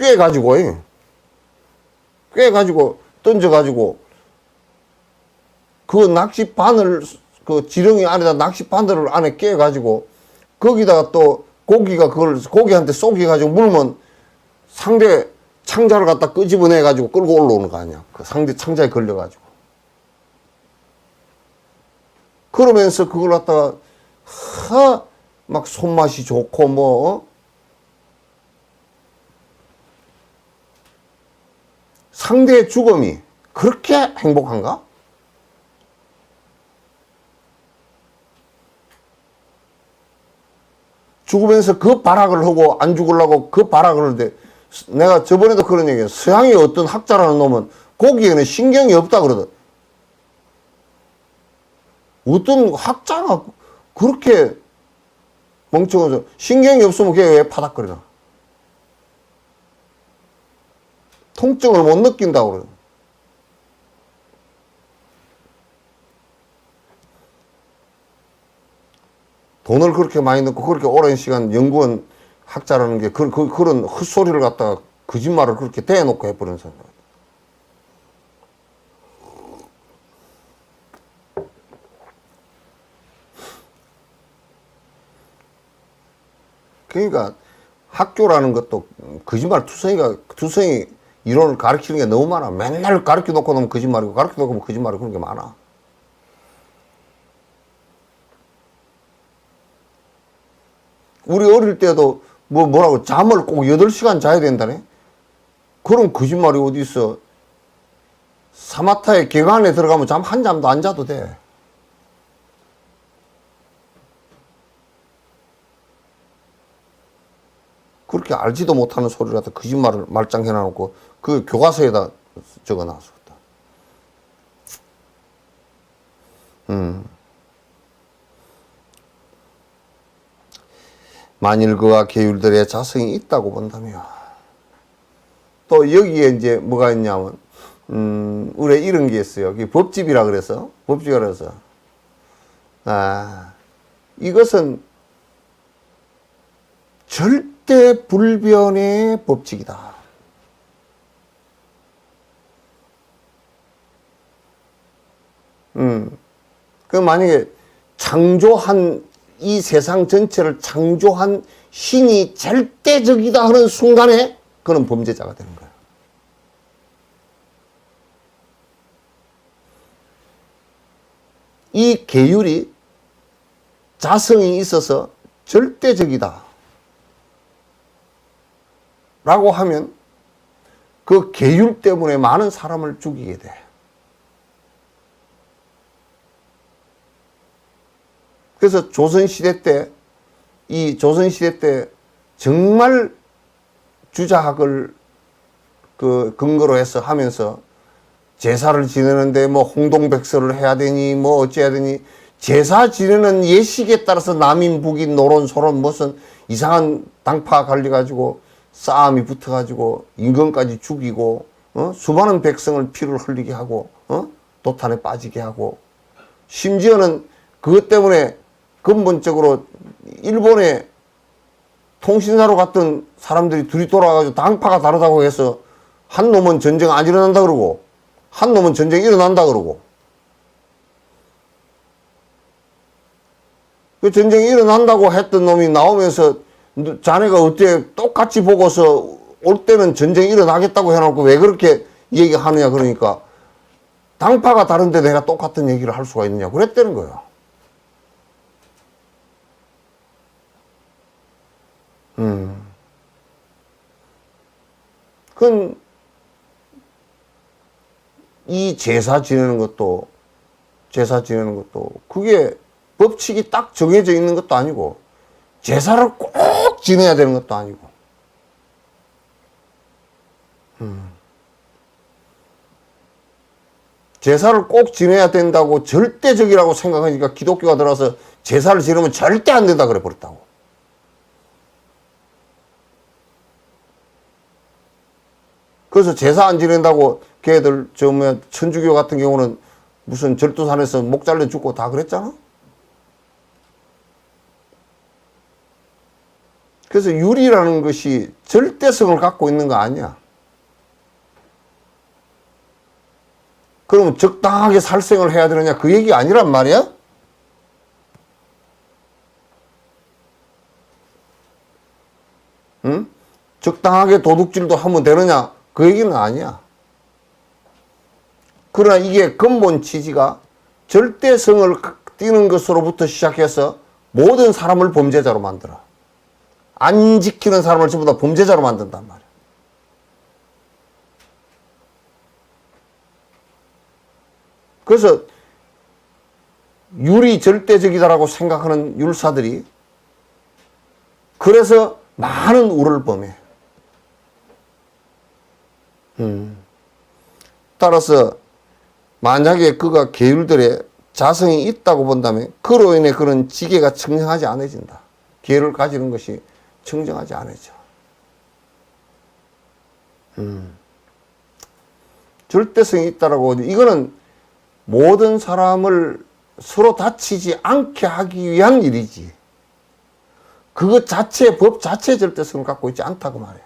꿰가지고 던져가지고 그 낚싯바늘 그 지렁이 안에다 낚싯바늘을 안에 깨가지고 거기다가 또 고기가 그걸 고기한테 쏘기가지고 물면 상대 창자를 갖다 끄집어내가지고 끌고 올라오는 거 아니야. 그 상대 창자에 걸려가지고. 그러면서 그걸 갖다가 막 손맛이 좋고 뭐 상대의 죽음이 그렇게 행복한가? 죽으면서 그 발악을 하고 안 죽으려고 그 발악을 하는데 내가 저번에도 그런 얘기했어. 서양의 어떤 학자라는 놈은 고기에는 신경이 없다 그러거든. 어떤 학자가 그렇게 멍청해서 신경이 없으면 걔 왜 파닥거리나? 통증을 못 느낀다고 그래요. 돈을 그렇게 많이 넣고 그렇게 오랜 시간 연구한 학자라는 게 그런 헛소리를 갖다가 거짓말을 그렇게 대놓고 해버리는 사람. 그러니까 학교라는 것도 거짓말 투성이 이론을 가르치는 게 너무 많아. 맨날 가르쳐 놓고 나면 거짓말이고 가르쳐 놓고 나면 거짓말이고 그런 게 많아. 우리 어릴 때도 뭐라고 잠을 꼭 8시간 자야 된다네? 그런 거짓말이 어디 있어. 사마타의 개간에 들어가면 잠 한 잠도 안 자도 돼. 그렇게 알지도 못하는 소리를 갖다 거짓말을 말짱 해놔놓고 그 교과서에다 적어놨었다. 만일 그와 계율들의 자성이 있다고 본다면 또 여기에 이제 뭐가 있냐면 우리 이런 게 있어요. 법집이라 그래서 이것은 절대 불변의 법칙이다. 그 만약에 창조한 이 세상 전체를 창조한 신이 절대적이다 하는 순간에 그는 범죄자가 되는 거야. 이 계율이 자성이 있어서 절대적이다 라고 하면 그 계율 때문에 많은 사람을 죽이게 돼. 그래서 조선시대 때 정말 주자학을 근거로 해서 하면서 제사를 지내는데 뭐 홍동백서를 해야 되니 뭐 어찌해야 되니 제사 지내는 예식에 따라서 남인 북인 노론 소론 무슨 이상한 당파 갈려가지고 싸움이 붙어가지고 임금까지 죽이고 수많은 백성을 피를 흘리게 하고 도탄에 빠지게 하고 심지어는 그것 때문에 근본적으로 일본의 통신사로 갔던 사람들이 둘이 돌아가지고 당파가 다르다고 해서 한 놈은 전쟁 안 일어난다 그러고 한 놈은 전쟁 일어난다 그러고 그 전쟁이 일어난다고 했던 놈이 나오면서 자네가 어때 똑같이 보고서 올 때는 전쟁이 일어나겠다고 해놓고 왜 그렇게 얘기하느냐 그러니까 당파가 다른데 내가 똑같은 얘기를 할 수가 있느냐 그랬다는 거예요. 그건 이 제사 지내는 것도 그게 법칙이 딱 정해져 있는 것도 아니고 제사를 꼭 지내야 되는 것도 아니고 제사를 꼭 지내야 된다고 절대적이라고 생각하니까 기독교가 들어와서 제사를 지내면 절대 안 된다 그래 버렸다고. 그래서 제사 안 지낸다고 걔들 천주교 같은 경우는 무슨 절도산에서 목 잘려 죽고 다 그랬잖아. 그래서 율이라는 것이 절대성을 갖고 있는 거 아니야. 그러면 적당하게 살생을 해야 되느냐 그 얘기 아니란 말이야. 응? 적당하게 도둑질도 하면 되느냐 그 얘기는 아니야. 그러나 이게 근본 취지가 절대성을 띠는 것으로부터 시작해서 모든 사람을 범죄자로 만들어. 안 지키는 사람을 전부 다 범죄자로 만든단 말이야. 그래서 율이 절대적이다라고 생각하는 율사들이 그래서 많은 우를 범해. 따라서 만약에 그가 계율들의 자성이 있다고 본다면 그로 인해 그런 지계가 청정하지 않아진다. 계를 가지는 것이 청정하지 않아져. 절대성이 있다라고 이거는 모든 사람을 서로 다치지 않게 하기 위한 일이지. 그것 자체, 법 자체의 절대성을 갖고 있지 않다고 말이야.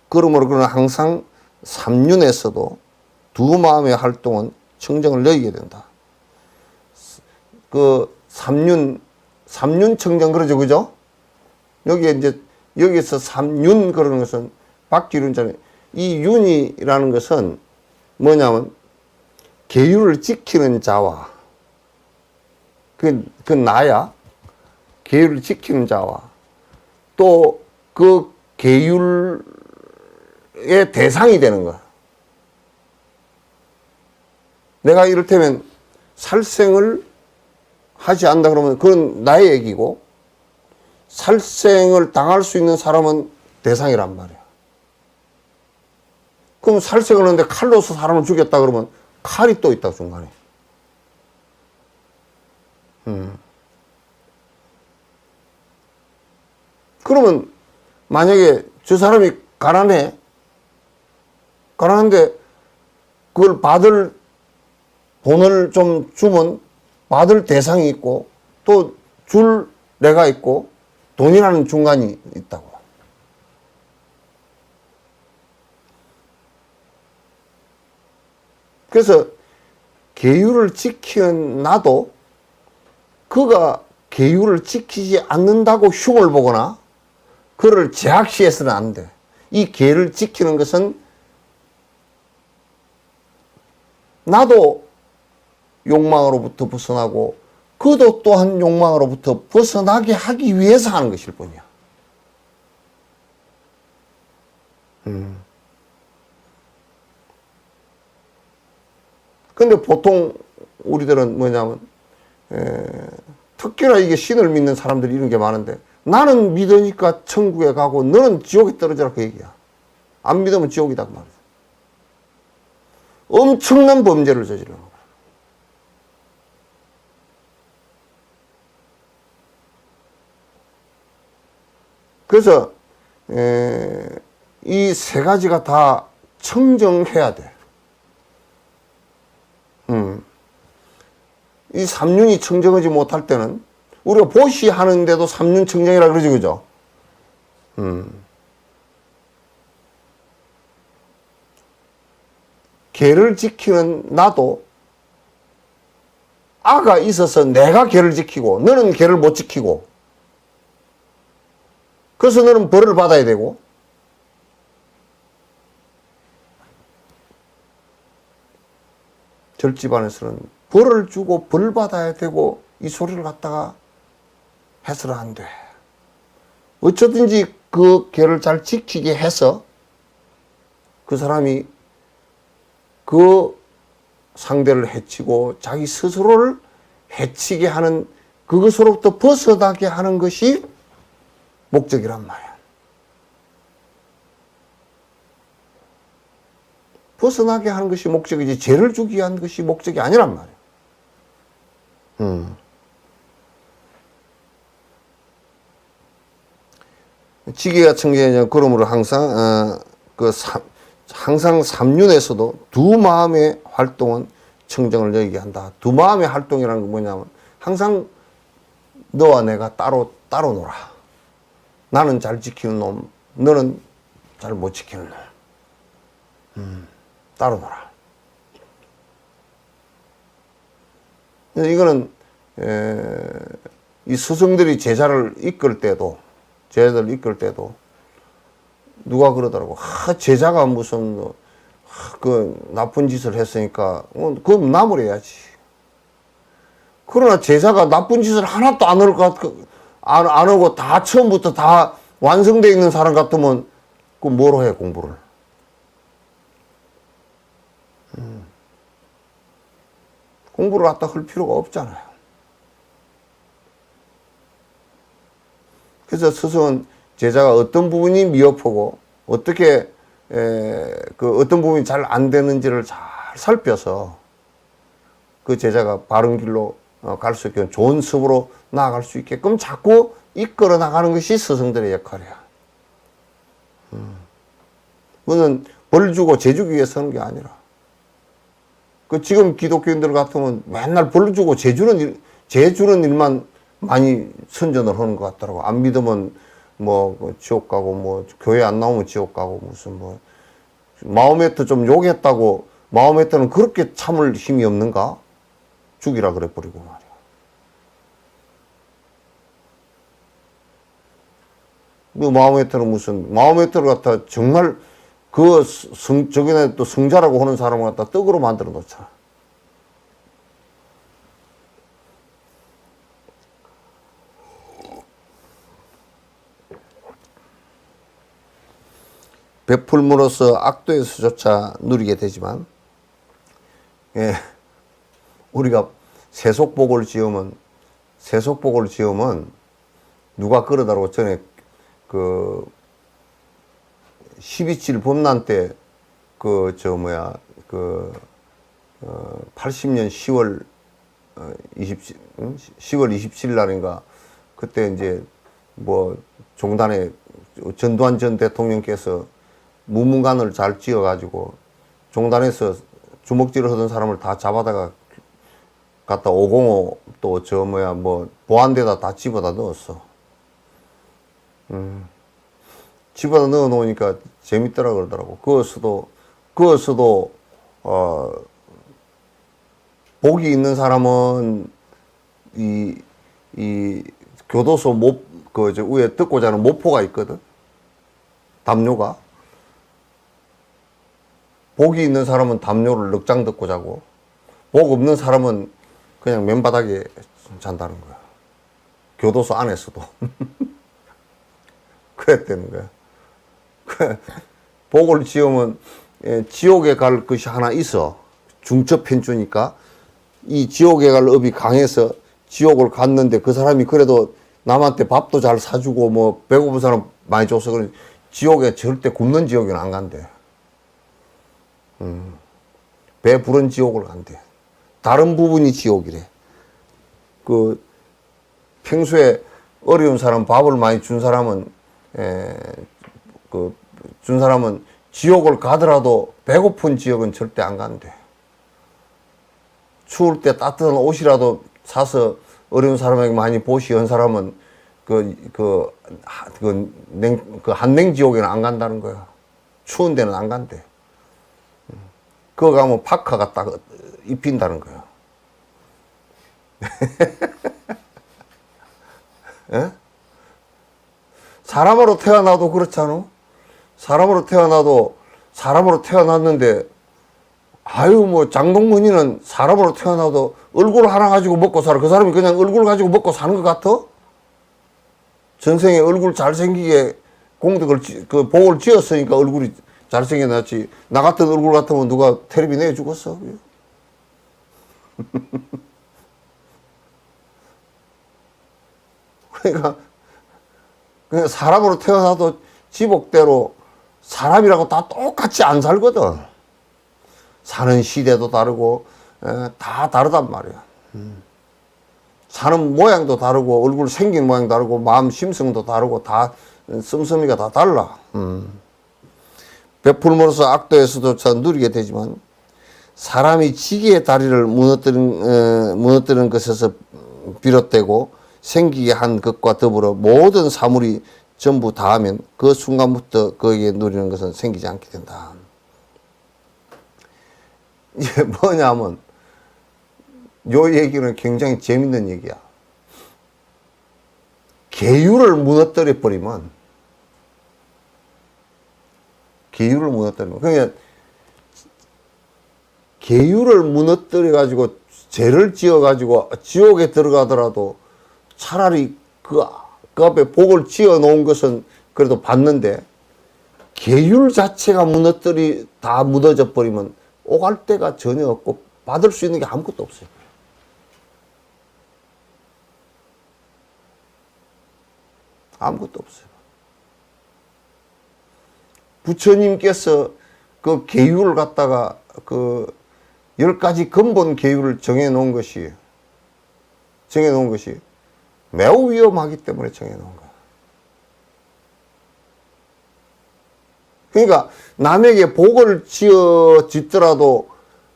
그러므로 그는 항상 삼륜에서도 두 마음의 활동은 청정을 여기게 된다. 그 삼륜 청정 그러죠, 그죠? 여기에 이제 여기서 삼륜 그러는 것은 박쥐륜자는 이 윤이라는 것은 뭐냐면 계율을 지키는 자와 그 나야 계율을 지키는 자와 또 그 계율의 대상이 되는 거야. 내가 이를테면 살생을 하지 않는다 그러면 그건 나의 얘기고 살생을 당할 수 있는 사람은 대상이란 말이야. 그럼 살생을 하는데 칼로서 사람을 죽였다 그러면 칼이 또 있다 중간에. 그러면 만약에 저 사람이 가난한데 그걸 받을 돈을 좀 주면 받을 대상이 있고 또 줄 내가 있고 돈이라는 중간이 있다고. 그래서 계율을 지키는 나도 그가 계율을 지키지 않는다고 흉을 보거나 그를 제약시해서는 안 돼. 이 계율을 지키는 것은 나도 욕망으로부터 벗어나고 그도 또한 욕망으로부터 벗어나게 하기 위해서 하는 것일 뿐이야. 근데 보통 우리들은 뭐냐면 특히나 이게 신을 믿는 사람들이 이런 게 많은데 나는 믿으니까 천국에 가고 너는 지옥에 떨어져라 그 얘기야. 안 믿으면 지옥이다 그 말이야. 엄청난 범죄를 저지르는 거야. 그래서 이 세 가지가 다 청정해야 돼. 이 삼륜이 청정하지 못할 때는 우리가 보시하는데도 삼륜 청정이라 그러지, 그죠? 계를 지키는 나도 아가 있어서 내가 계를 지키고 너는 계를 못 지키고 그래서 너는 벌을 받아야 되고 절집안에서는 벌을 주고 벌 받아야 되고 이 소리를 갖다가 해서는 안 돼. 어쩌든지 그 계를 잘 지키게 해서 그 사람이 그 상대를 해치고 자기 스스로를 해치게 하는 그것으로부터 벗어나게 하는 것이 목적이란 말이야. 벗어나게 하는 것이 목적이지 죄를 주기 위한 것이 목적이 아니란 말이야. 지계가 청정해야 그러므로 항상 항상 삼륜에서도 두 마음의 활동은 청정을 여기게 한다. 두 마음의 활동이라는 건 뭐냐면 항상 너와 내가 따로 놀아. 나는 잘 지키는 놈, 너는 잘 못 지키는 놈. 따로 놀아. 이거는 이 스승들이 제자를 이끌 때도 누가 그러더라고. 제자가 무슨 그 나쁜 짓을 했으니까 그럼 남을 해야지. 그러나 제자가 나쁜 짓을 하나도 안 하고 다 처음부터 다 완성되어 있는 사람 같으면 그 뭐로 해 공부를. 공부를 갖다 할 필요가 없잖아요. 그래서 스승은 제자가 어떤 부분이 미흡하고 어떻게 그 어떤 부분이 잘 안 되는지를 잘 살펴서 그 제자가 바른 길로 갈 수 있게 좋은 습으로 나아갈 수 있게끔 자꾸 이끌어 나가는 것이 스승들의 역할이야. 그거는 벌 주고 재 주기 위해서 하는 게 아니라. 그 지금 기독교인들 같으면 맨날 벌 주고 재 주는 일만 많이 선전을 하는 것 같더라고. 안 믿으면 뭐 지옥 가고 뭐 교회 안 나오면 지옥 가고 무슨 뭐 마호메트 좀 욕했다고 마호메트는 그렇게 참을 힘이 없는가? 죽이라 그래 버리고 말이야. 그 마호메트를 갖다 정말 저기네 또 성자라고 하는 사람을 갖다 떡으로 만들어 놓잖아. 베풀므로써 악도에서조차 누리게 되지만, 예, 우리가 세속복을 지으면 누가 그러더라고. 전에 그 12.7 범난 때 80년 10월 27일 날인가 그때 이제 뭐 종단에 전두환 전 대통령께서 무문관을 잘 지어가지고 종단에서 주먹질을 하던 사람을 다 잡아다가 갖다 505 또 뭐 보안대다 다 집어다 넣었어. 집어다 넣어 놓으니까 재밌더라 그러더라고. 그것도 복이 있는 사람은 이 교도소 위에 뜯고 자는 모포가 있거든. 담요가. 복이 있는 사람은 담요를 넉 장 덮고 자고, 복 없는 사람은 그냥 맨바닥에 잔다는 거야. 교도소 안에서도. 그랬다는 거야. 복을 지으면 지옥에 갈 것이 하나 있어. 중첩편주니까 이 지옥에 갈 업이 강해서 지옥을 갔는데 그 사람이 그래도 남한테 밥도 잘 사주고 뭐 배고픈 사람 많이 줘서 그런 지옥에 절대 굶는 지옥에는 안 간대. 배 부른 지옥을 간대. 다른 부분이 지옥이래. 평소에 어려운 사람 밥을 많이 준 사람은 지옥을 가더라도 배고픈 지옥은 절대 안 간대. 추울 때 따뜻한 옷이라도 사서 어려운 사람에게 많이 보시한 사람은 한냉 지옥에는 안 간다는 거야. 추운 데는 안 간대. 그거 가면 파카가 딱 입힌다는 거야. 예? 사람으로 태어나도 그렇잖아. 사람으로 태어났는데, 뭐, 장동건이는 사람으로 태어나도 얼굴 하나 가지고 먹고 살아. 그 사람이 그냥 얼굴 가지고 먹고 사는 것 같아? 전생에 얼굴 잘생기게 복을 지었으니까 얼굴이 잘생겨났지. 나 같은 얼굴 같으면 누가 텔레비 내어 죽었어. 그러니까, 그냥 사람으로 태어나도 지복대로 사람이라고 다 똑같이 안 살거든. 사는 시대도 다르고 다 다르단 말이야. 사는 모양도 다르고 얼굴 생긴 모양 다르고 마음 심성도 다르고 다 씀씀이가 다 달라. 베풀므로써 악도에서조차 누리게 되지만 사람이 지기의 다리를 무너뜨리는 것에서 비롯되고 생기게 한 것과 더불어 모든 사물이 전부 다하면 그 순간부터 거기에 누리는 것은 생기지 않게 된다. 이게 뭐냐면 요 얘기는 굉장히 재밌는 얘기야. 계율을 무너뜨려 버리면 그러니까 계율을 무너뜨려 가지고 죄를 지어 가지고 지옥에 들어가더라도 차라리 그 앞에 복을 지어 놓은 것은 그래도 받는데 계율 자체가 다 무너져 버리면 오갈 데가 전혀 없고 받을 수 있는 게 아무것도 없어요. 아무것도 없어요. 부처님께서 그 계율을 갖다가 그 10가지 근본 계율을 정해놓은 것이 매우 위험하기 때문에 정해놓은 거야. 그러니까 남에게 복을 짓더라도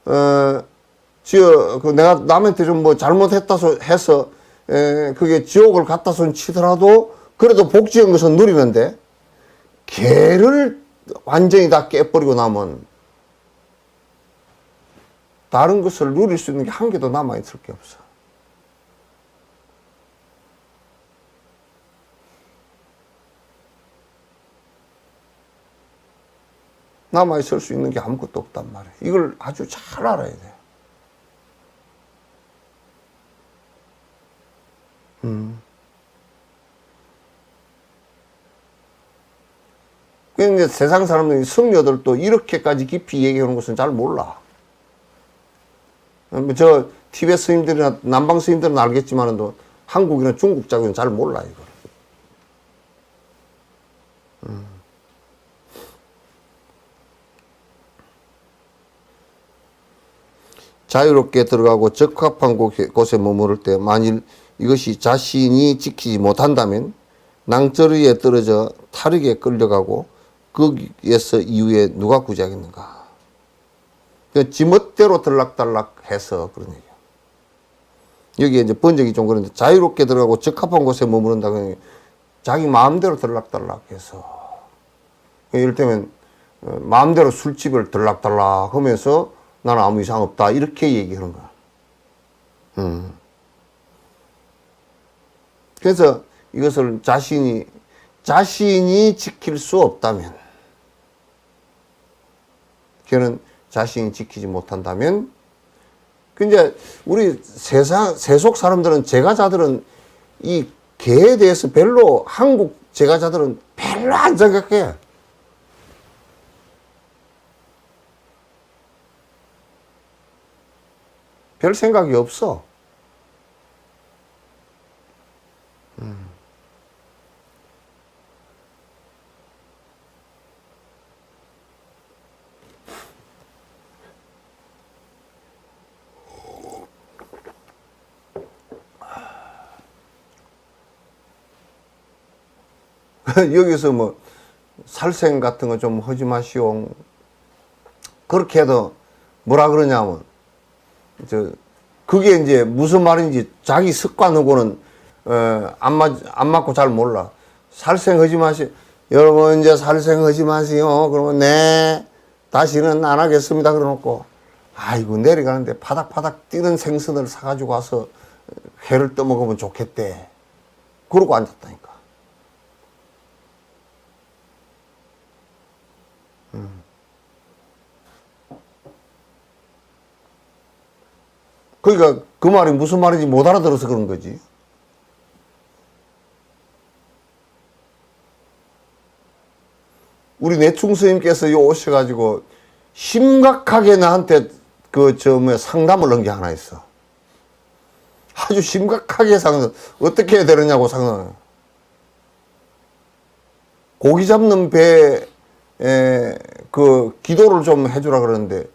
내가 남한테 좀 뭐 잘못했다 해서 그게 지옥을 갖다 손 치더라도 그래도 복 지은 것은 누리는데 개를 완전히 다 깨버리고 나면 다른 것을 누릴 수 있는 게 한 개도 남아있을 게 없어. 남아있을 수 있는 게 아무것도 없단 말이야. 이걸 아주 잘 알아야 돼. 그런데 세상 사람들이 성녀들도 이렇게까지 깊이 얘기하는 것은 잘 몰라. 저 티베트 스님들이나 남방 스님들은 알겠지만도 한국이나 중국 자국은 잘 몰라 이걸. 자유롭게 들어가고 적합한 곳에 머무를 때 만일 이것이 자신이 지키지 못한다면 낭떠러리에 떨어져 탈익에 끌려가고 거기에서 이후에 누가 구제하겠는가. 지멋대로 들락달락해서 그런 얘기야. 여기에 이제 번역이 좀 그런데 자유롭게 들어가고 적합한 곳에 머무른다고 자기 마음대로 들락달락해서 이를테면 마음대로 술집을 들락달락 하면서 나는 아무 이상 없다 이렇게 얘기하는 거야. 그래서 이것을 자신이 지킬 수 없다면, 걔는 자신이 지키지 못한다면, 근데 우리 세속 사람들은, 제가자들은 이 개에 대해서 별로, 한국 제가자들은 별로 안 생각해. 별 생각이 없어. 여기서 뭐 살생 같은 거 좀 하지 마시오. 그렇게 해도 뭐라 그러냐면 그게 이제 무슨 말인지 자기 습관하고는 안 맞고 잘 몰라. 살생하지 마시오. 여러분 이제 살생하지 마시오. 그러면 네 다시는 안 하겠습니다. 그러놓고 아이고 내려가는데 바닥바닥 뛰는 생선을 사가지고 와서 회를 떠먹으면 좋겠대. 그러고 앉았다니까. 그러니까 그 말이 무슨 말인지 못 알아들어서 그런 거지. 우리 내충 스님께서 요 오셔가지고 심각하게 나한테 상담을 넣은 게 하나 있어. 아주 심각하게 상담. 어떻게 해야 되느냐고 상담. 고기 잡는 배에 기도를 좀 해주라 그러는데,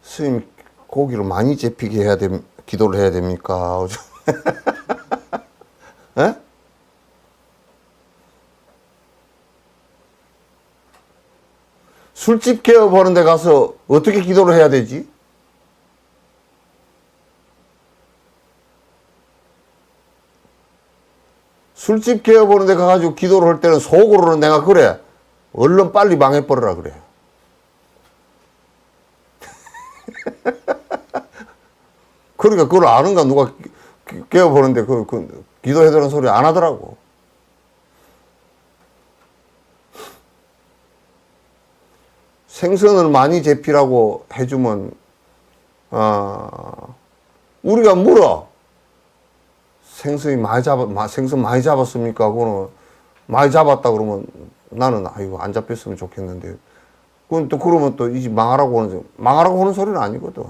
스님 고기를 많이 잡히게 해야 기도를 해야 됩니까? 에? 술집 개업하는 데 가서 어떻게 기도를 해야 되지? 술집 개업하는 데 가가지고 기도를 할 때는 속으로는 내가 그래. 얼른 빨리 망해버려라 그래. 그러니까 그걸 아는가 누가 개업하는데 기도해달라는 소리 안 하더라고. 생선을 많이 잡히라고 해주면 우리가 물어. 생선 많이 잡았습니까? 그거는 많이 잡았다 그러면 나는 아이고 안 잡혔으면 좋겠는데, 그건 또 그러면 또 이제 망하라고 하는 소리는 아니거든.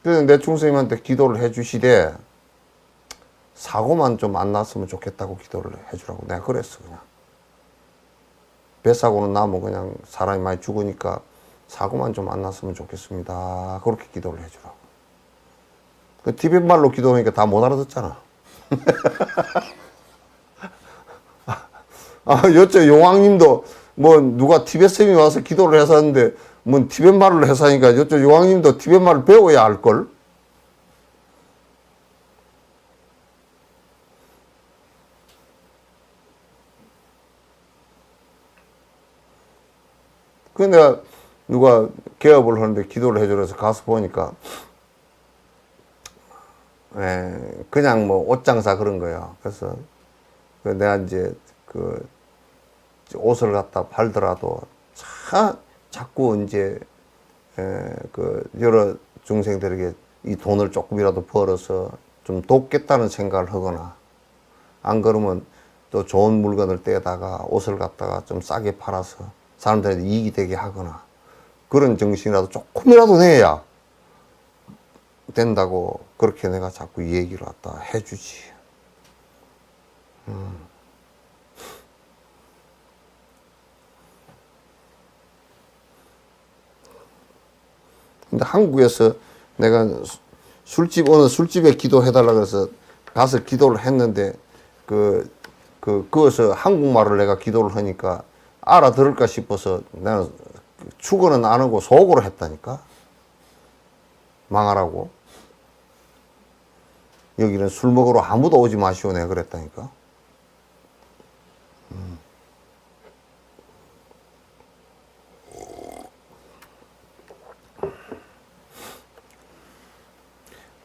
그래서 내 중생님한테 기도를 해주시되 사고만 좀 안 났으면 좋겠다고 기도를 해주라고 내가 그랬어 그냥. 배 사고는 나면 그냥 사람이 많이 죽으니까 사고만 좀 안 났으면 좋겠습니다. 그렇게 기도를 해주라고. 그 티벳 말로 기도하니까 다 못 알아듣잖아. 여쭤 용왕님도 뭐 누가 티벳 스님이 와서 기도를 해서 하는데 뭐 티벳 말을 해서 하니까 여쭤 용왕님도 티벳 말을 배워야 할걸. 그 내가 누가 개업을 하는데 기도를 해주려서 가서 보니까 그냥 뭐 옷장사 그런 거야. 그래서 내가 이제 그 옷을 갖다 팔더라도 자꾸 이제 그 여러 중생들에게 이 돈을 조금이라도 벌어서 좀 돕겠다는 생각을 하거나 안 그러면 또 좋은 물건을 떼다가 옷을 갖다가 좀 싸게 팔아서 사람들한테 이익이 되게 하거나 그런 정신이라도 조금이라도 내야 된다고 그렇게 내가 자꾸 이 얘기를 갖다 해주지. 근데 한국에서 내가 어느 술집에 기도해달라 그래서 가서 기도를 했는데 그것을 한국말을 내가 기도를 하니까 알아들을까 싶어서 나는 축어는 안 하고 속어로 했다니까. 망하라고. 여기는 술 먹으러 아무도 오지 마시오 내가 그랬다니까.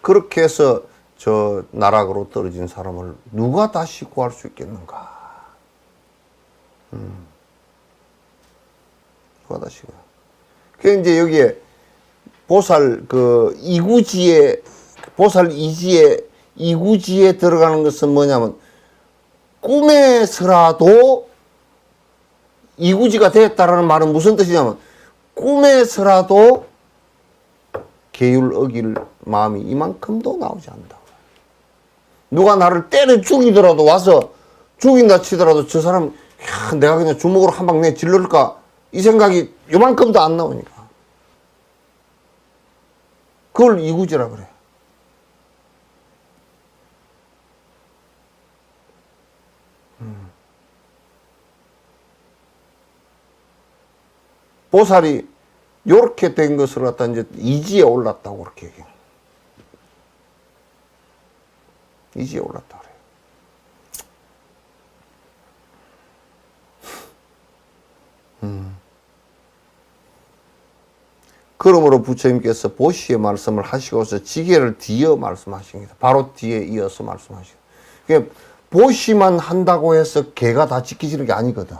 그렇게 해서 저 나락으로 떨어진 사람을 누가 다시 구할 수 있겠는가? 누가 다시 구할? 그 이제 여기에 보살 그 이구지에 보살 이구지에 들어가는 것은 뭐냐면 꿈에서라도 이구지가 되었다라는 말은 무슨 뜻이냐면 꿈에서라도 계율 어길 마음이 이만큼도 나오지 않는다. 누가 나를 때려 죽이더라도 와서 죽인다 치더라도 저 사람 야, 내가 그냥 주먹으로 한 방 내 질러을까 이 생각이 요만큼도 안 나오니까 그걸 이구지라 그래. 보살이 요렇게 된 것을 갖다 이제 이지에 올랐다고 그렇게 얘기해요. 이지에 올랐다 그래요. 그러므로 부처님께서 보시의 말씀을 하시고서 지게를 뒤어 말씀하십니다. 바로 뒤에 이어서 말씀하시고. 그러니까 보시만 한다고 해서 개가 다 지키시는 게 아니거든.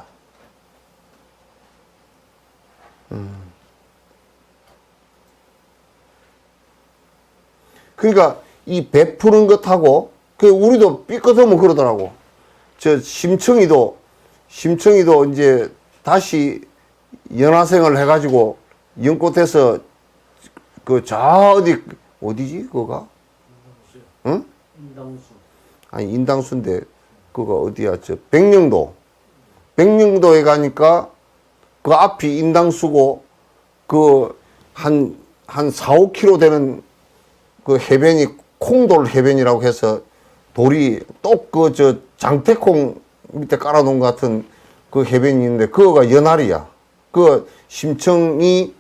그러니까 이 베푸는 것하고 그 우리도 삐끗하면 그러더라고. 저 심청이도 이제 다시 연하생을 해가지고 연꽃에서 그 저 어디지 그거가? 응? 인당수. 아니 인당수인데 그거 어디야? 저 백령도에 가니까 그 앞이 인당수고 그 한 4, 5km 되는 그 해변이 콩돌 해변이라고 해서 돌이 똑 그 저 장태콩 밑에 깔아놓은 것 같은 그 해변이 있는데 그거가 연할이야. 그 심청이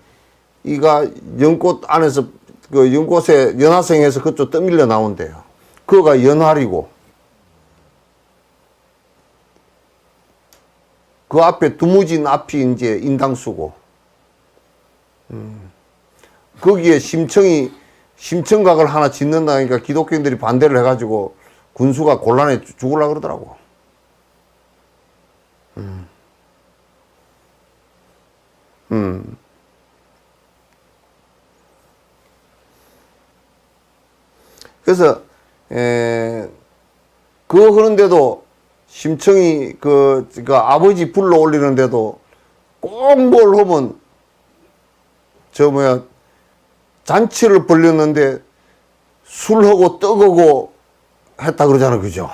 이가 연꽃 안에서 그 연꽃에 연화생에서 그쪽 떠밀려 나온대요. 그거가 연할이고 그 앞에 두무진 앞이 이제 인당수고 거기에 심청각을 하나 짓는다니까 기독교인들이 반대를 해가지고 군수가 곤란해 죽으려고 그러더라고. 그래서 그거 하는데도 심청이 그 아버지 불러 올리는데도 꼭 뭘 하면 잔치를 벌렸는데 술하고 떡하고 했다 그러잖아, 그죠?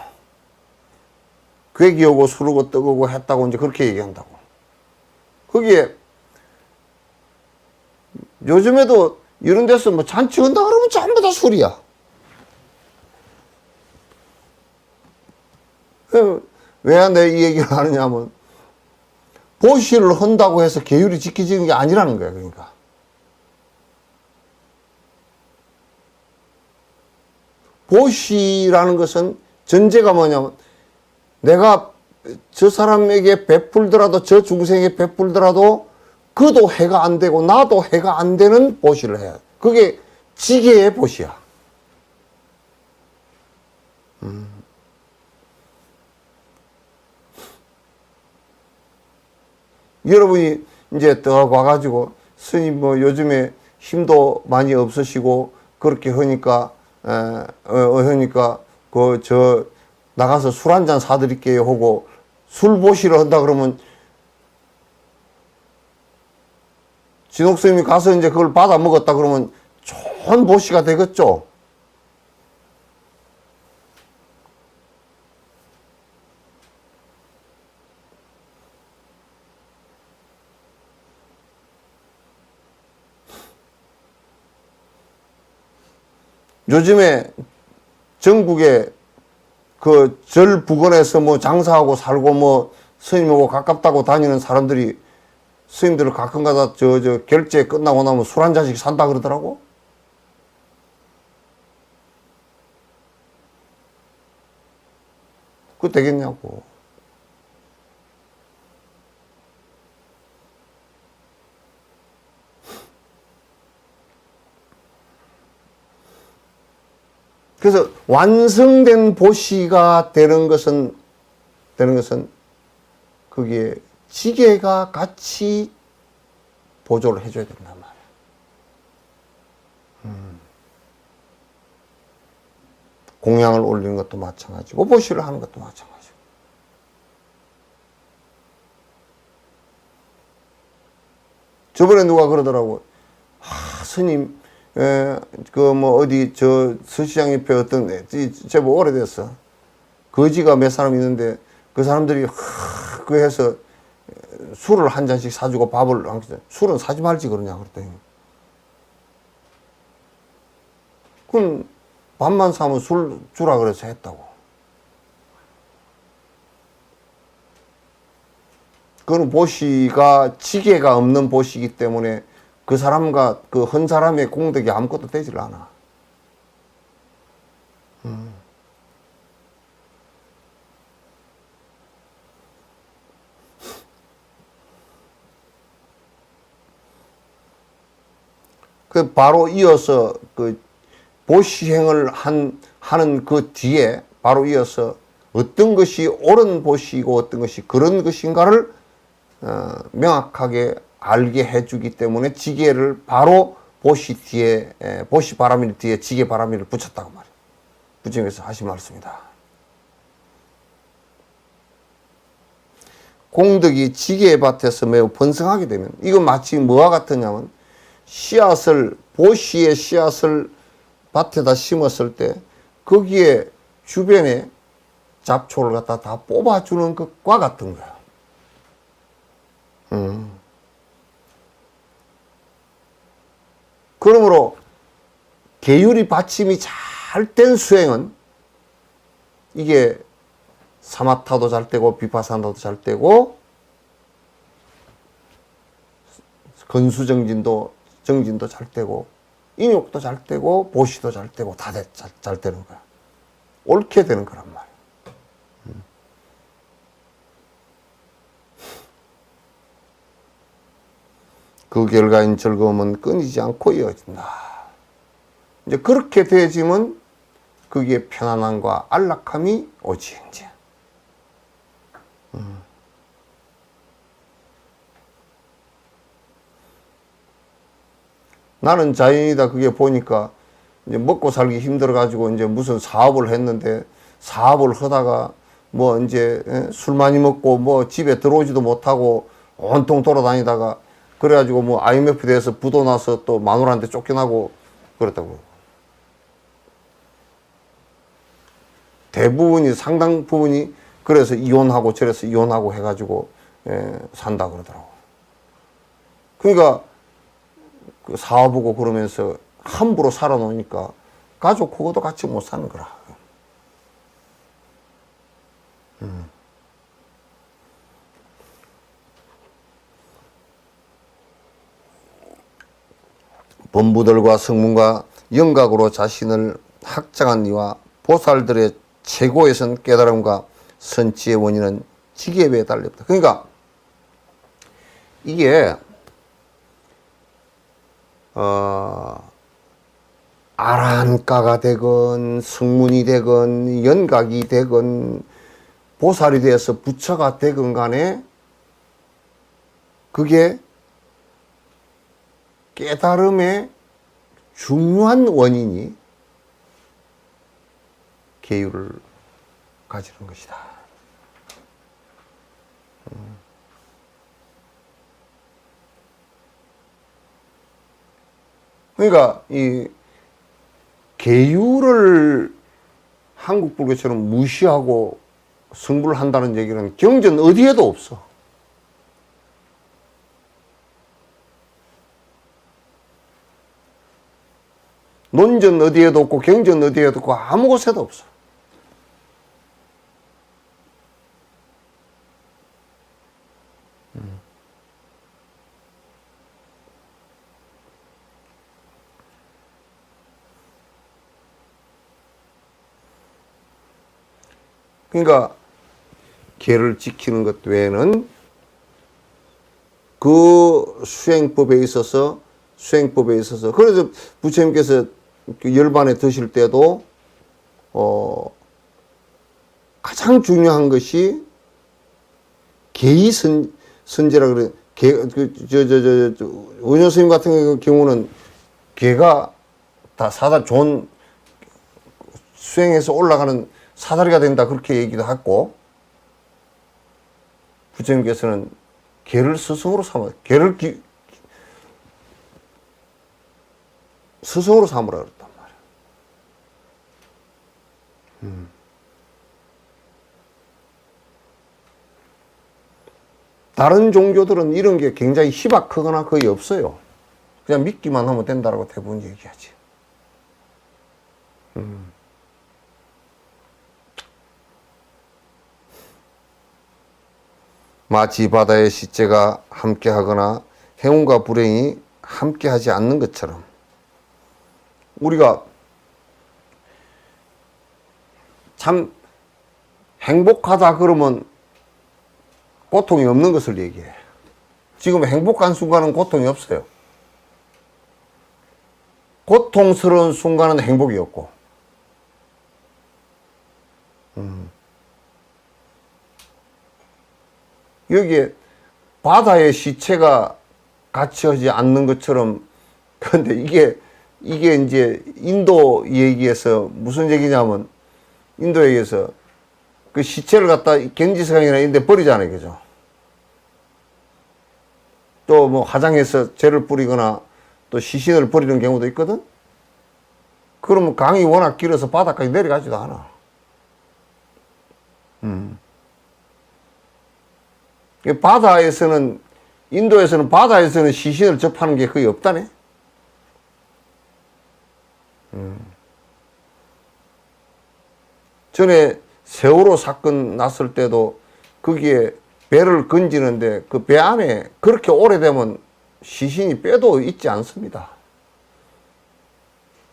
괴기하고 술하고 떡하고 했다고 이제 그렇게 얘기한다고. 거기에 요즘에도 이런 데서 뭐 잔치 한다 그러면 전부 다 술이야. 왜 내 이 얘기를 하느냐면 보시를 한다고 해서 계율이 지켜지는 게 아니라는 거야. 그러니까 보시라는 것은 전제가 뭐냐면 내가 저 사람에게 베풀더라도 저 중생에게 베풀더라도 그도 해가 안 되고 나도 해가 안 되는 보시를 해야 돼. 그게 지계의 보시야. 여러분이 이제 딱 와가지고 스님 뭐 요즘에 힘도 많이 없으시고 그렇게 하니까 하니까 그 저 나가서 술 한 잔 사드릴게요 하고 술 보시를 한다 그러면 진옥 스님이 가서 이제 그걸 받아 먹었다 그러면 좋은 보시가 되겠죠. 요즘에 전국에 그 절 부근에서 뭐 장사하고 살고 뭐 스님하고 가깝다고 다니는 사람들이 스님들을 가끔 가다 저 결제 끝나고 나면 술 한 잔씩 산다 그러더라고. 그거 되겠냐고. 그래서 완성된 보시가 되는 것은 거기에 지게가 같이 보조를 해줘야 된단 말이야. 공양을 올리는 것도 마찬가지고 보시를 하는 것도 마찬가지고. 저번에 누가 그러더라고. 스님 그 뭐 어디 저 서시장 옆에 어떤 제법 오래됐어. 거지가 몇 사람 있는데 그 사람들이 그 해서 술을 한 잔씩 사주고 밥을 안 주잖아. 술은 사지 말지 그러냐 그랬더니 그럼 밥만 사면 술 주라 그래서 했다고. 그건 보시가 지게가 없는 보시이기 때문에 그 사람과 그 한 사람의 공덕이 아무것도 되질 않아. 그 바로 이어서 그 보시행을 하는 그 뒤에 바로 이어서 어떤 것이 옳은 보시이고 어떤 것이 그런 것인가를 명확하게 알게 해주기 때문에 지게를 바로 보시 뒤에 보시 바라밀 뒤에 지게 바라밀을 붙였다고 말이에요. 부처님께서 하신 말씀이다. 공덕이 지게의 밭에서 매우 번성하게 되면 이건 마치 뭐와 같으냐면 씨앗을 보시의 씨앗을 밭에다 심었을 때 거기에 주변에 잡초를 갖다 다 뽑아주는 것과 같은 거야. 그러므로 계율이 받침이 잘 된 수행은 이게 사마타도 잘 되고 비파사나도 잘 되고 건수정진도 잘 되고 인욕도 잘 되고 보시도 잘 되고 다 잘 되는 거야. 옳게 되는 거란 말이야. 그 결과인 즐거움은 끊이지 않고 이어진다. 이제 그렇게 되어지면 거기에 편안함과 안락함이 오지 이제. 나는 자연이다 그게 보니까 이제 먹고 살기 힘들어가지고 이제 무슨 사업을 했는데 사업을 하다가 뭐 이제 술 많이 먹고 뭐 집에 들어오지도 못하고 온통 돌아다니다가 그래가지고 뭐 IMF 돼서 부도 나서 또 마누라한테 쫓겨나고 그랬다고. 대부분이 상당 부분이 그래서 이혼하고 저래서 이혼하고 해가지고 산다 그러더라고. 그러니까 그 사업하고 그러면서 함부로 살아놓으니까 가족하고도 같이 못 사는 거라. 범부들과 성문과 영각으로 자신을 확장한 이와 보살들의 최고의 선 깨달음과 선치의 원인은 지계에 달렸다. 그러니까 이게 아란가가 되건 성문이 되건 연각이 되건 보살이 되어서 부처가 되건 간에 그게 깨달음의 중요한 원인이 계율을 가지는 것이다. 그러니까 이 계율을 한국 불교처럼 무시하고 승부를 한다는 얘기는 경전 어디에도 없어. 논전 어디에도 없고 경전 어디에도 없고 아무 곳에도 없어. 그러니까 계를 지키는 것 외에는 그 수행법에 있어서 그래서 부처님께서 그 열반에 드실 때도 가장 중요한 것이 계의 선제라 그래. 원효 스님 같은 경우는 계가 다 사다 좋은 수행해서 올라가는 사다리가 된다 그렇게 얘기도 했고, 부처님께서는 계를 스승으로 삼아 계를 스승으로 삼으라 그랬단 말이야. 다른 종교들은 이런 게 굉장히 희박하거나 거의 없어요. 그냥 믿기만 하면 된다라고 대부분 얘기하지. 마치 바다의 시체가 함께하거나 행운과 불행이 함께하지 않는 것처럼 우리가 참 행복하다 그러면 고통이 없는 것을 얘기해. 지금 행복한 순간은 고통이 없어요. 고통스러운 순간은 행복이 없고. 여기에 바다의 시체가 갇혀지 않는 것처럼, 그런데 이게 이제 인도 얘기에서 무슨 얘기냐면, 인도 얘기에서 그 시체를 갖다 겐지스강이나 이런 데 버리잖아요. 그죠? 또 뭐 화장해서 재를 뿌리거나 또 시신을 버리는 경우도 있거든? 그러면 강이 워낙 길어서 바다까지 내려가지도 않아. 바다에서는, 인도에서는 바다에서는 시신을 접하는 게 거의 없다네? 전에 세월호 사건 났을 때도 거기에 배를 건지는데 그 배 안에 그렇게 오래되면 시신이 뼈도 있지 않습니다.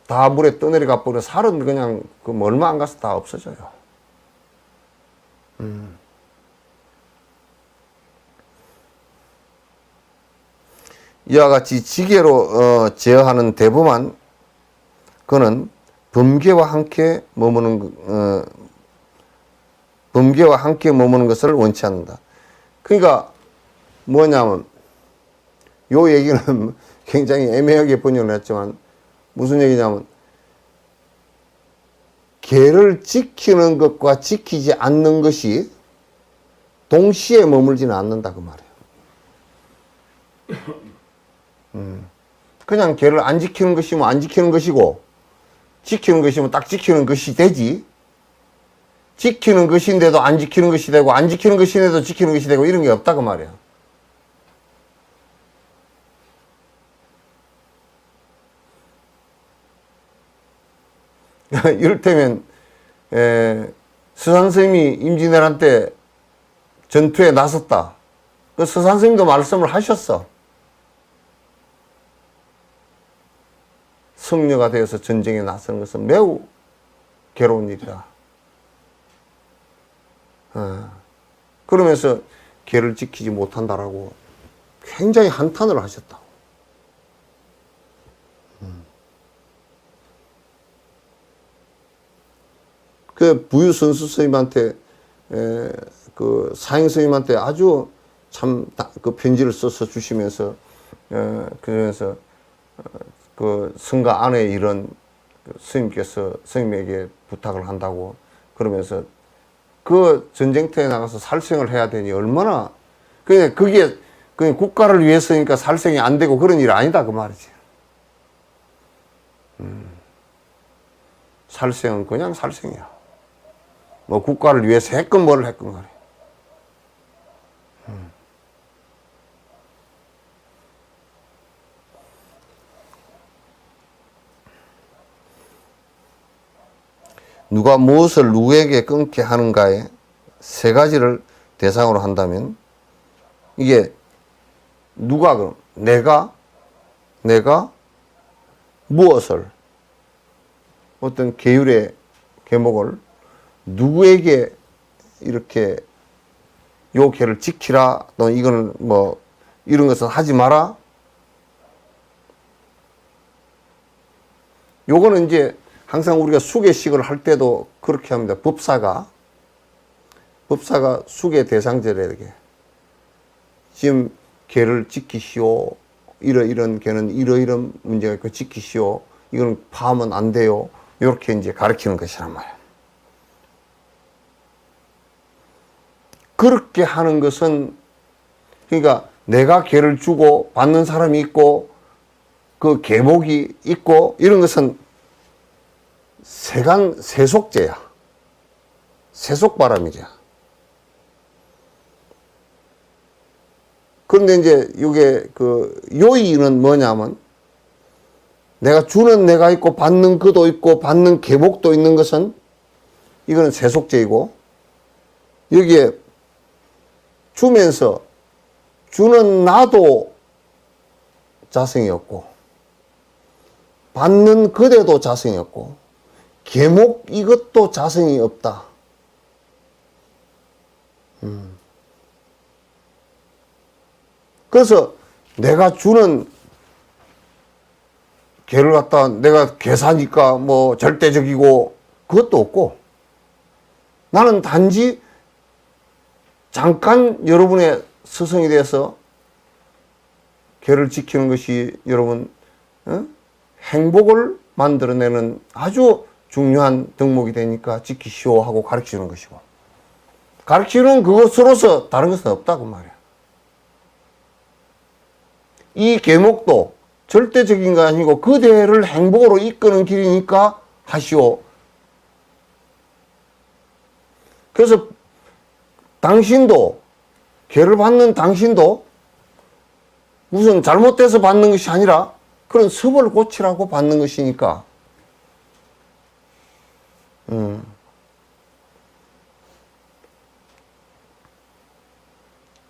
다 물에 떠내려가 버려. 살은 그냥 그 얼마 안 가서 다 없어져요. 이와 같이 지계로 제어하는 대부만 그는 범계와 함께 머무는 것을 원치 않는다. 그러니까 뭐냐면 요 얘기는 굉장히 애매하게 번역을 했지만 무슨 얘기냐면 계를 지키는 것과 지키지 않는 것이 동시에 머물지는 않는다 그 말이에요. 그냥 계를 안 지키는 것이면 안 지키는 것이고 지키는 것이면 딱 지키는 것이 되지, 지키는 것인데도 안 지키는 것이 되고 안 지키는 것인데도 지키는 것이 되고 이런 게 없다 그 말이야. 이를테면 서산 스님이 임진왜란 때 전투에 나섰다. 그 서산 스님도 말씀을 하셨어. 성녀가 되어서 전쟁에 나서는 것은 매우 괴로운 일이다. 그러면서 계를 지키지 못한다라고 굉장히 한탄을 하셨다. 그 부유선수 스님한테 그 사행 스님한테 아주 참 그 편지를 써서 주시면서 그러면서 그 성가 안에 이런 스님께서 스님에게 부탁을 한다고 그러면서 그 전쟁터에 나가서 살생을 해야 되니 얼마나 그게 국가를 위해서니까 살생이 안 되고 그런 일 아니다 그 말이지. 살생은 그냥 살생이야. 뭐 국가를 위해서 했건 뭘 했건 간에. 누가 무엇을 누구에게 끊게 하는가에 세 가지를 대상으로 한다면 이게 누가 그럼 내가 무엇을 어떤 계율의 계목을 누구에게 이렇게 요 계를 지키라 너 이거는 뭐 이런 것은 하지 마라 요거는 이제 항상 우리가 수계식을 할 때도 그렇게 합니다. 법사가 수계 대상절에게 지금 계를 지키시오. 이런 계는 이런 문제가 있고 지키시오. 이건 파하면 안 돼요. 이렇게 이제 가르치는 것이란 말이에요. 그렇게 하는 것은 그러니까 내가 계를 주고 받는 사람이 있고 그 계목이 있고 이런 것은 세속제야. 세속바람이야. 그런데 이제 이게 그 요의는 뭐냐면 내가 주는 내가 있고 받는 그도 있고 받는 계목도 있는 것은 이거는 세속제이고 여기에 주면서 주는 나도 자성이 없고 받는 그대도 자성이 없고 계목 이것도 자성이 없다. 그래서 내가 주는 계를 갖다 내가 계사니까 뭐 절대적이고 그것도 없고 나는 단지 잠깐 여러분의 스승이 돼서 계를 지키는 것이 여러분 행복을 만들어내는 아주 중요한 덕목이 되니까 지키시오 하고 가르치는 것이고 가르치는 그것으로서 다른 것은 없다고 말이야. 이 계목도 절대적인 거 아니고 그대를 행복으로 이끄는 길이니까 하시오. 그래서 당신도 계를 받는 당신도 무슨 잘못돼서 받는 것이 아니라 그런 습을 고치라고 받는 것이니까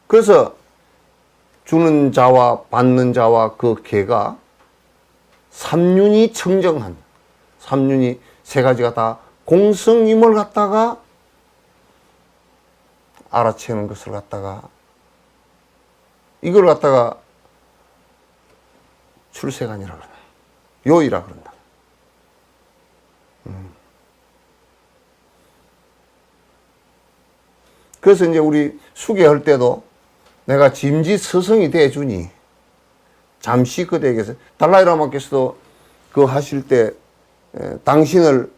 그래서 주는 자와 받는 자와 그 계가 삼륜이 청정한 삼륜이 세 가지가 다 공성임을 갖다가 알아채는 것을 갖다가 이걸 갖다가 출세관이라 그러나 요이라 그런다. 그래서 이제 우리 수계할 때도 내가 짐지 스승이 돼주니 잠시 그대에게서 달라이라마께서도 그 하실 때 당신을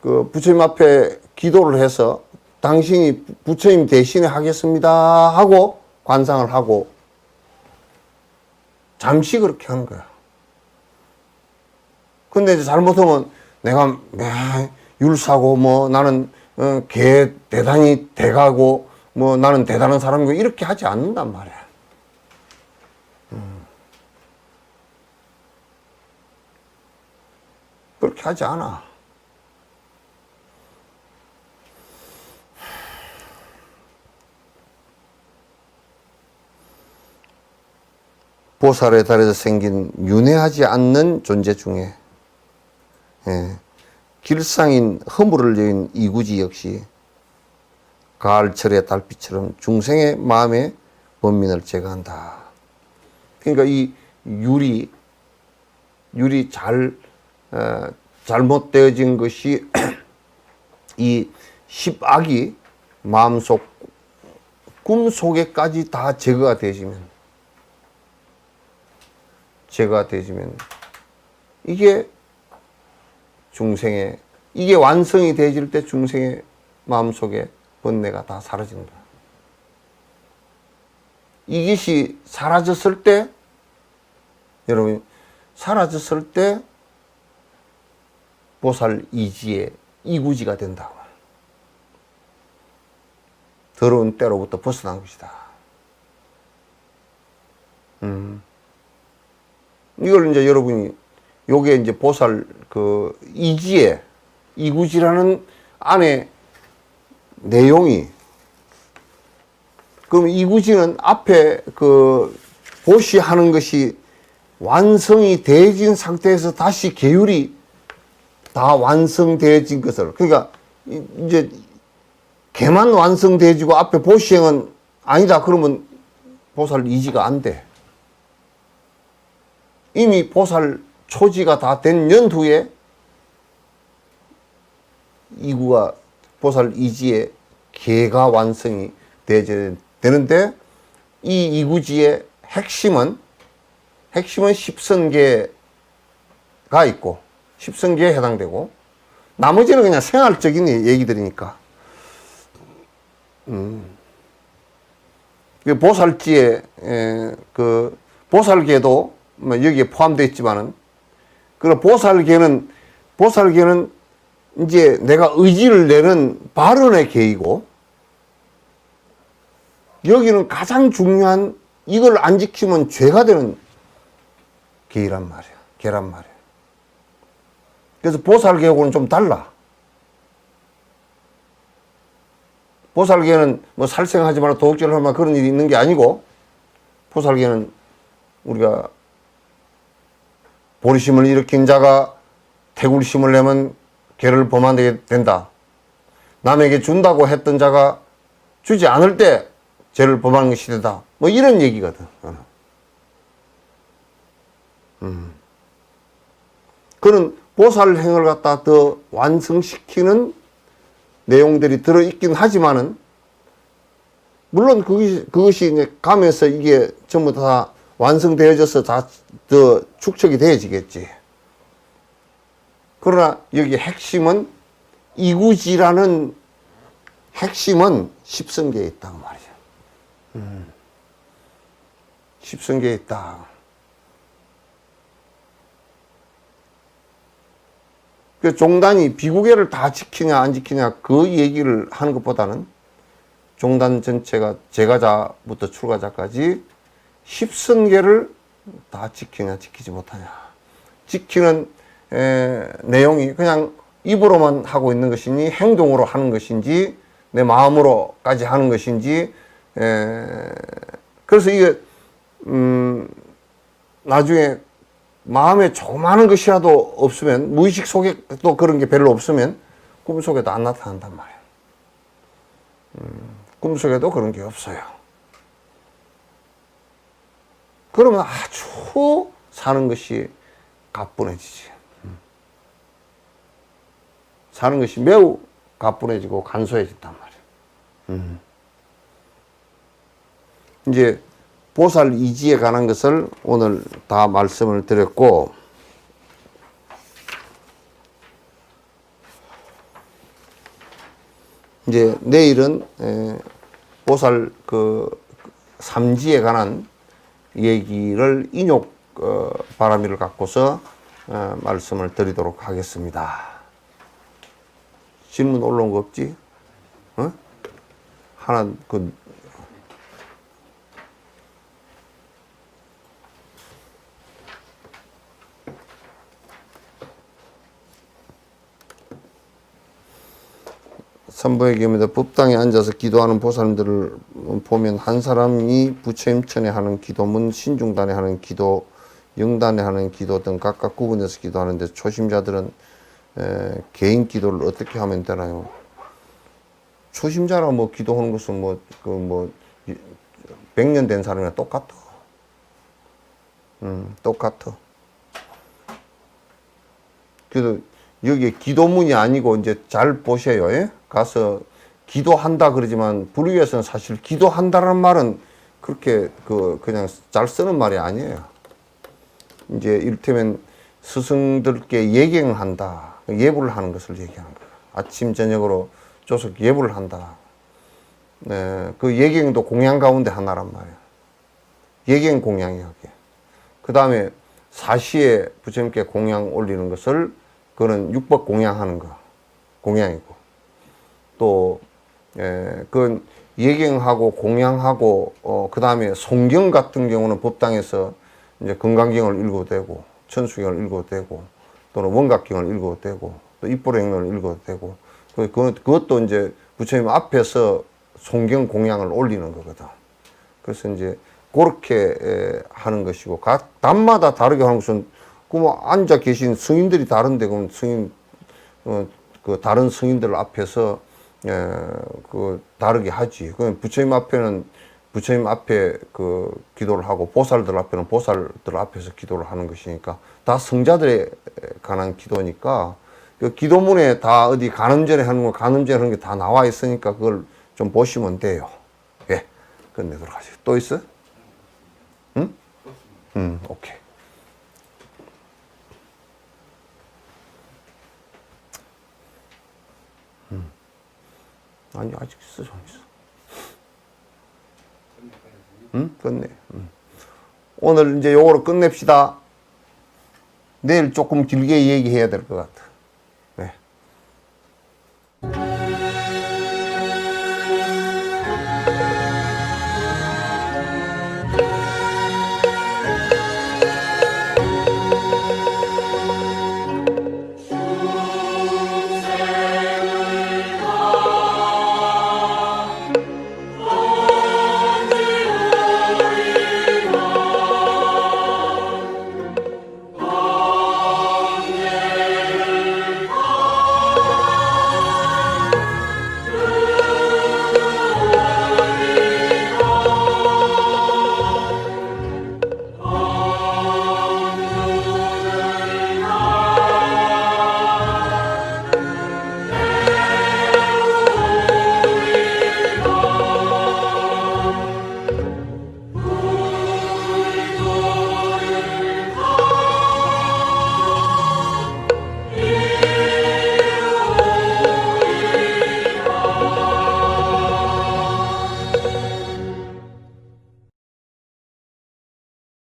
그 부처님 앞에 기도를 해서 당신이 부처님 대신에 하겠습니다 하고 관상을 하고 잠시 그렇게 하는 거야. 근데 이제 잘못하면 내가 율사고 뭐 나는 개 대단히 대가고 뭐 나는 대단한 사람이고 이렇게 하지 않는단 말이야. 그렇게 하지 않아. 보살의 달에서 생긴 윤회하지 않는 존재 중에 길상인 허물을 여인 이구지 역시 가을철의 달빛처럼 중생의 마음에 번민을 제거한다. 그러니까 이 율이 잘못되어진 것이 이 10악이 마음속 꿈속에까지 다 제거가 되어지면 이게 이게 완성이 되어질 때 중생의 마음속에 번뇌가 다 사라진다. 이것이 사라졌을 때, 여러분, 사라졌을 때 보살 이지의 이구지가 된다고. 더러운 때로부터 벗어난 것이다. 이걸 이제 여러분이, 요게 이제 보살 그 이지의 이구지라는 안에 내용이, 그럼 이구지는 앞에 그 보시하는 것이 완성이 되어진 상태에서 다시 계율이 다 완성되어진 것을, 그러니까 이제 개만 완성되어지고 앞에 보시행은 아니다 그러면 보살 이지가 안 돼. 이미 보살 초지가 다 된 연후에 이구가 보살 이지의 개가 완성이 되는데, 이 이구지의 핵심은 십선계가 있고 십선계에 해당되고, 나머지는 그냥 생활적인 얘기들이니까. 그 보살지에 그 보살계도 여기에 포함되어 있지만은, 그 보살계는 이제 내가 의지를 내는 발언의 계이고, 여기는 가장 중요한, 이걸 안 지키면 죄가 되는 계란 말이야. 그래서 보살계하고는 좀 달라. 보살계는 뭐 살생하지 마라, 도둑질을 하지 마라 그런 일이 있는 게 아니고, 보살계는 우리가 보리심을 일으킨 자가 태굴심을 내면 죄를 범하게 된다. 남에게 준다고 했던 자가 주지 않을 때 죄를 범하는 것이 되다. 뭐 이런 얘기거든. 그는 보살행을 갖다 더 완성시키는 내용들이 들어있긴 하지만은, 물론 그것이 이제 가면서 이게 전부 다 완성되어져서 다 더 축적이 되어지겠지. 그러나 여기 핵심은, 이구지라는 핵심은 십선계에 있다고 말이야. 십선계에 있다. 그 종단이 비구계를 다 지키냐 안 지키냐 그 얘기를 하는 것보다는, 종단 전체가 제가자부터 출가자까지 십선계를 다 지키냐 지키지 못하냐, 지키는 내용이 그냥 입으로만 하고 있는 것이니 행동으로 하는 것인지 내 마음으로까지 하는 것인지, 그래서 이게 나중에 마음에 조그마한 것이라도 없으면, 무의식 속에 또 그런 게 별로 없으면 꿈속에도 안 나타난단 말이에요. 꿈속에도 그런 게 없어요. 그러면 아주 사는 것이 가뿐해지지. 사는 것이 매우 가뿐해지고 간소해진단 말이에요. 이제 보살 이지에 관한 것을 오늘 다 말씀을 드렸고, 이제 내일은 보살 그 삼지에 관한 얘기를 인욕 바라미를 갖고서 말씀을 드리도록 하겠습니다. 질문 올라온 거 없지? 하나 3부의 경우입니다. 법당에 앉아서 기도하는 보살님들을 보면 한 사람이 부처님천에 하는 기도문, 신중단에 하는 기도, 영단에 하는 기도 등 각각 구분해서 기도하는데 초심자들은 개인 기도를 어떻게 하면 되나요? 초심자라 뭐 기도하는 것은 뭐 100년 된 사람이랑 똑같아. 똑같아. 그래도 여기에 기도문이 아니고 이제 잘 보세요. 예? 가서 기도한다 그러지만 불교에서는 사실 기도한다는 말은 그렇게 그냥 잘 쓰는 말이 아니에요. 이제 이를테면 스승들께 예경한다. 예불을 하는 것을 얘기하는 거예요. 아침 저녁으로 조석 예불을 한다. 네, 그 예경도 공양 가운데 하나란 말이에요. 예경 공양이에요. 그 다음에 사시에 부처님께 공양 올리는 것을 그거는 육법 공양하는 거 공양이고 또 그건 예경하고 공양하고 그 다음에 송경 같은 경우는 법당에서 이제 건강경을 읽어도 되고 천수경을 읽어도 되고 또는 원각경을 읽어도 되고 또 입보령을 읽어도 되고 그것도 이제 부처님 앞에서 송경 공양을 올리는 거거든. 그래서 이제 그렇게 하는 것이고 각 단마다 다르게 하는 것은 뭐 앉아 계신 스님들이 다른데 그럼 스님 그 다른 스님들 앞에서 다르게 하지. 그 부처님 앞에는 부처님 앞에 그 기도를 하고 보살들 앞에는 보살들 앞에서 기도를 하는 것이니까 다 성자들에 관한 기도니까 그 기도문에 다 어디 간음전에 하는 거 간음전에 하는 게 다 나와 있으니까 그걸 좀 보시면 돼요. 예, 끝내도록 하죠. 또 있어? 응? 오케이. 아니 아직 있어 좀 있어. 끝내. 오늘 이제 요거로 끝냅시다. 내일 조금 길게 얘기해야 될 것 같아.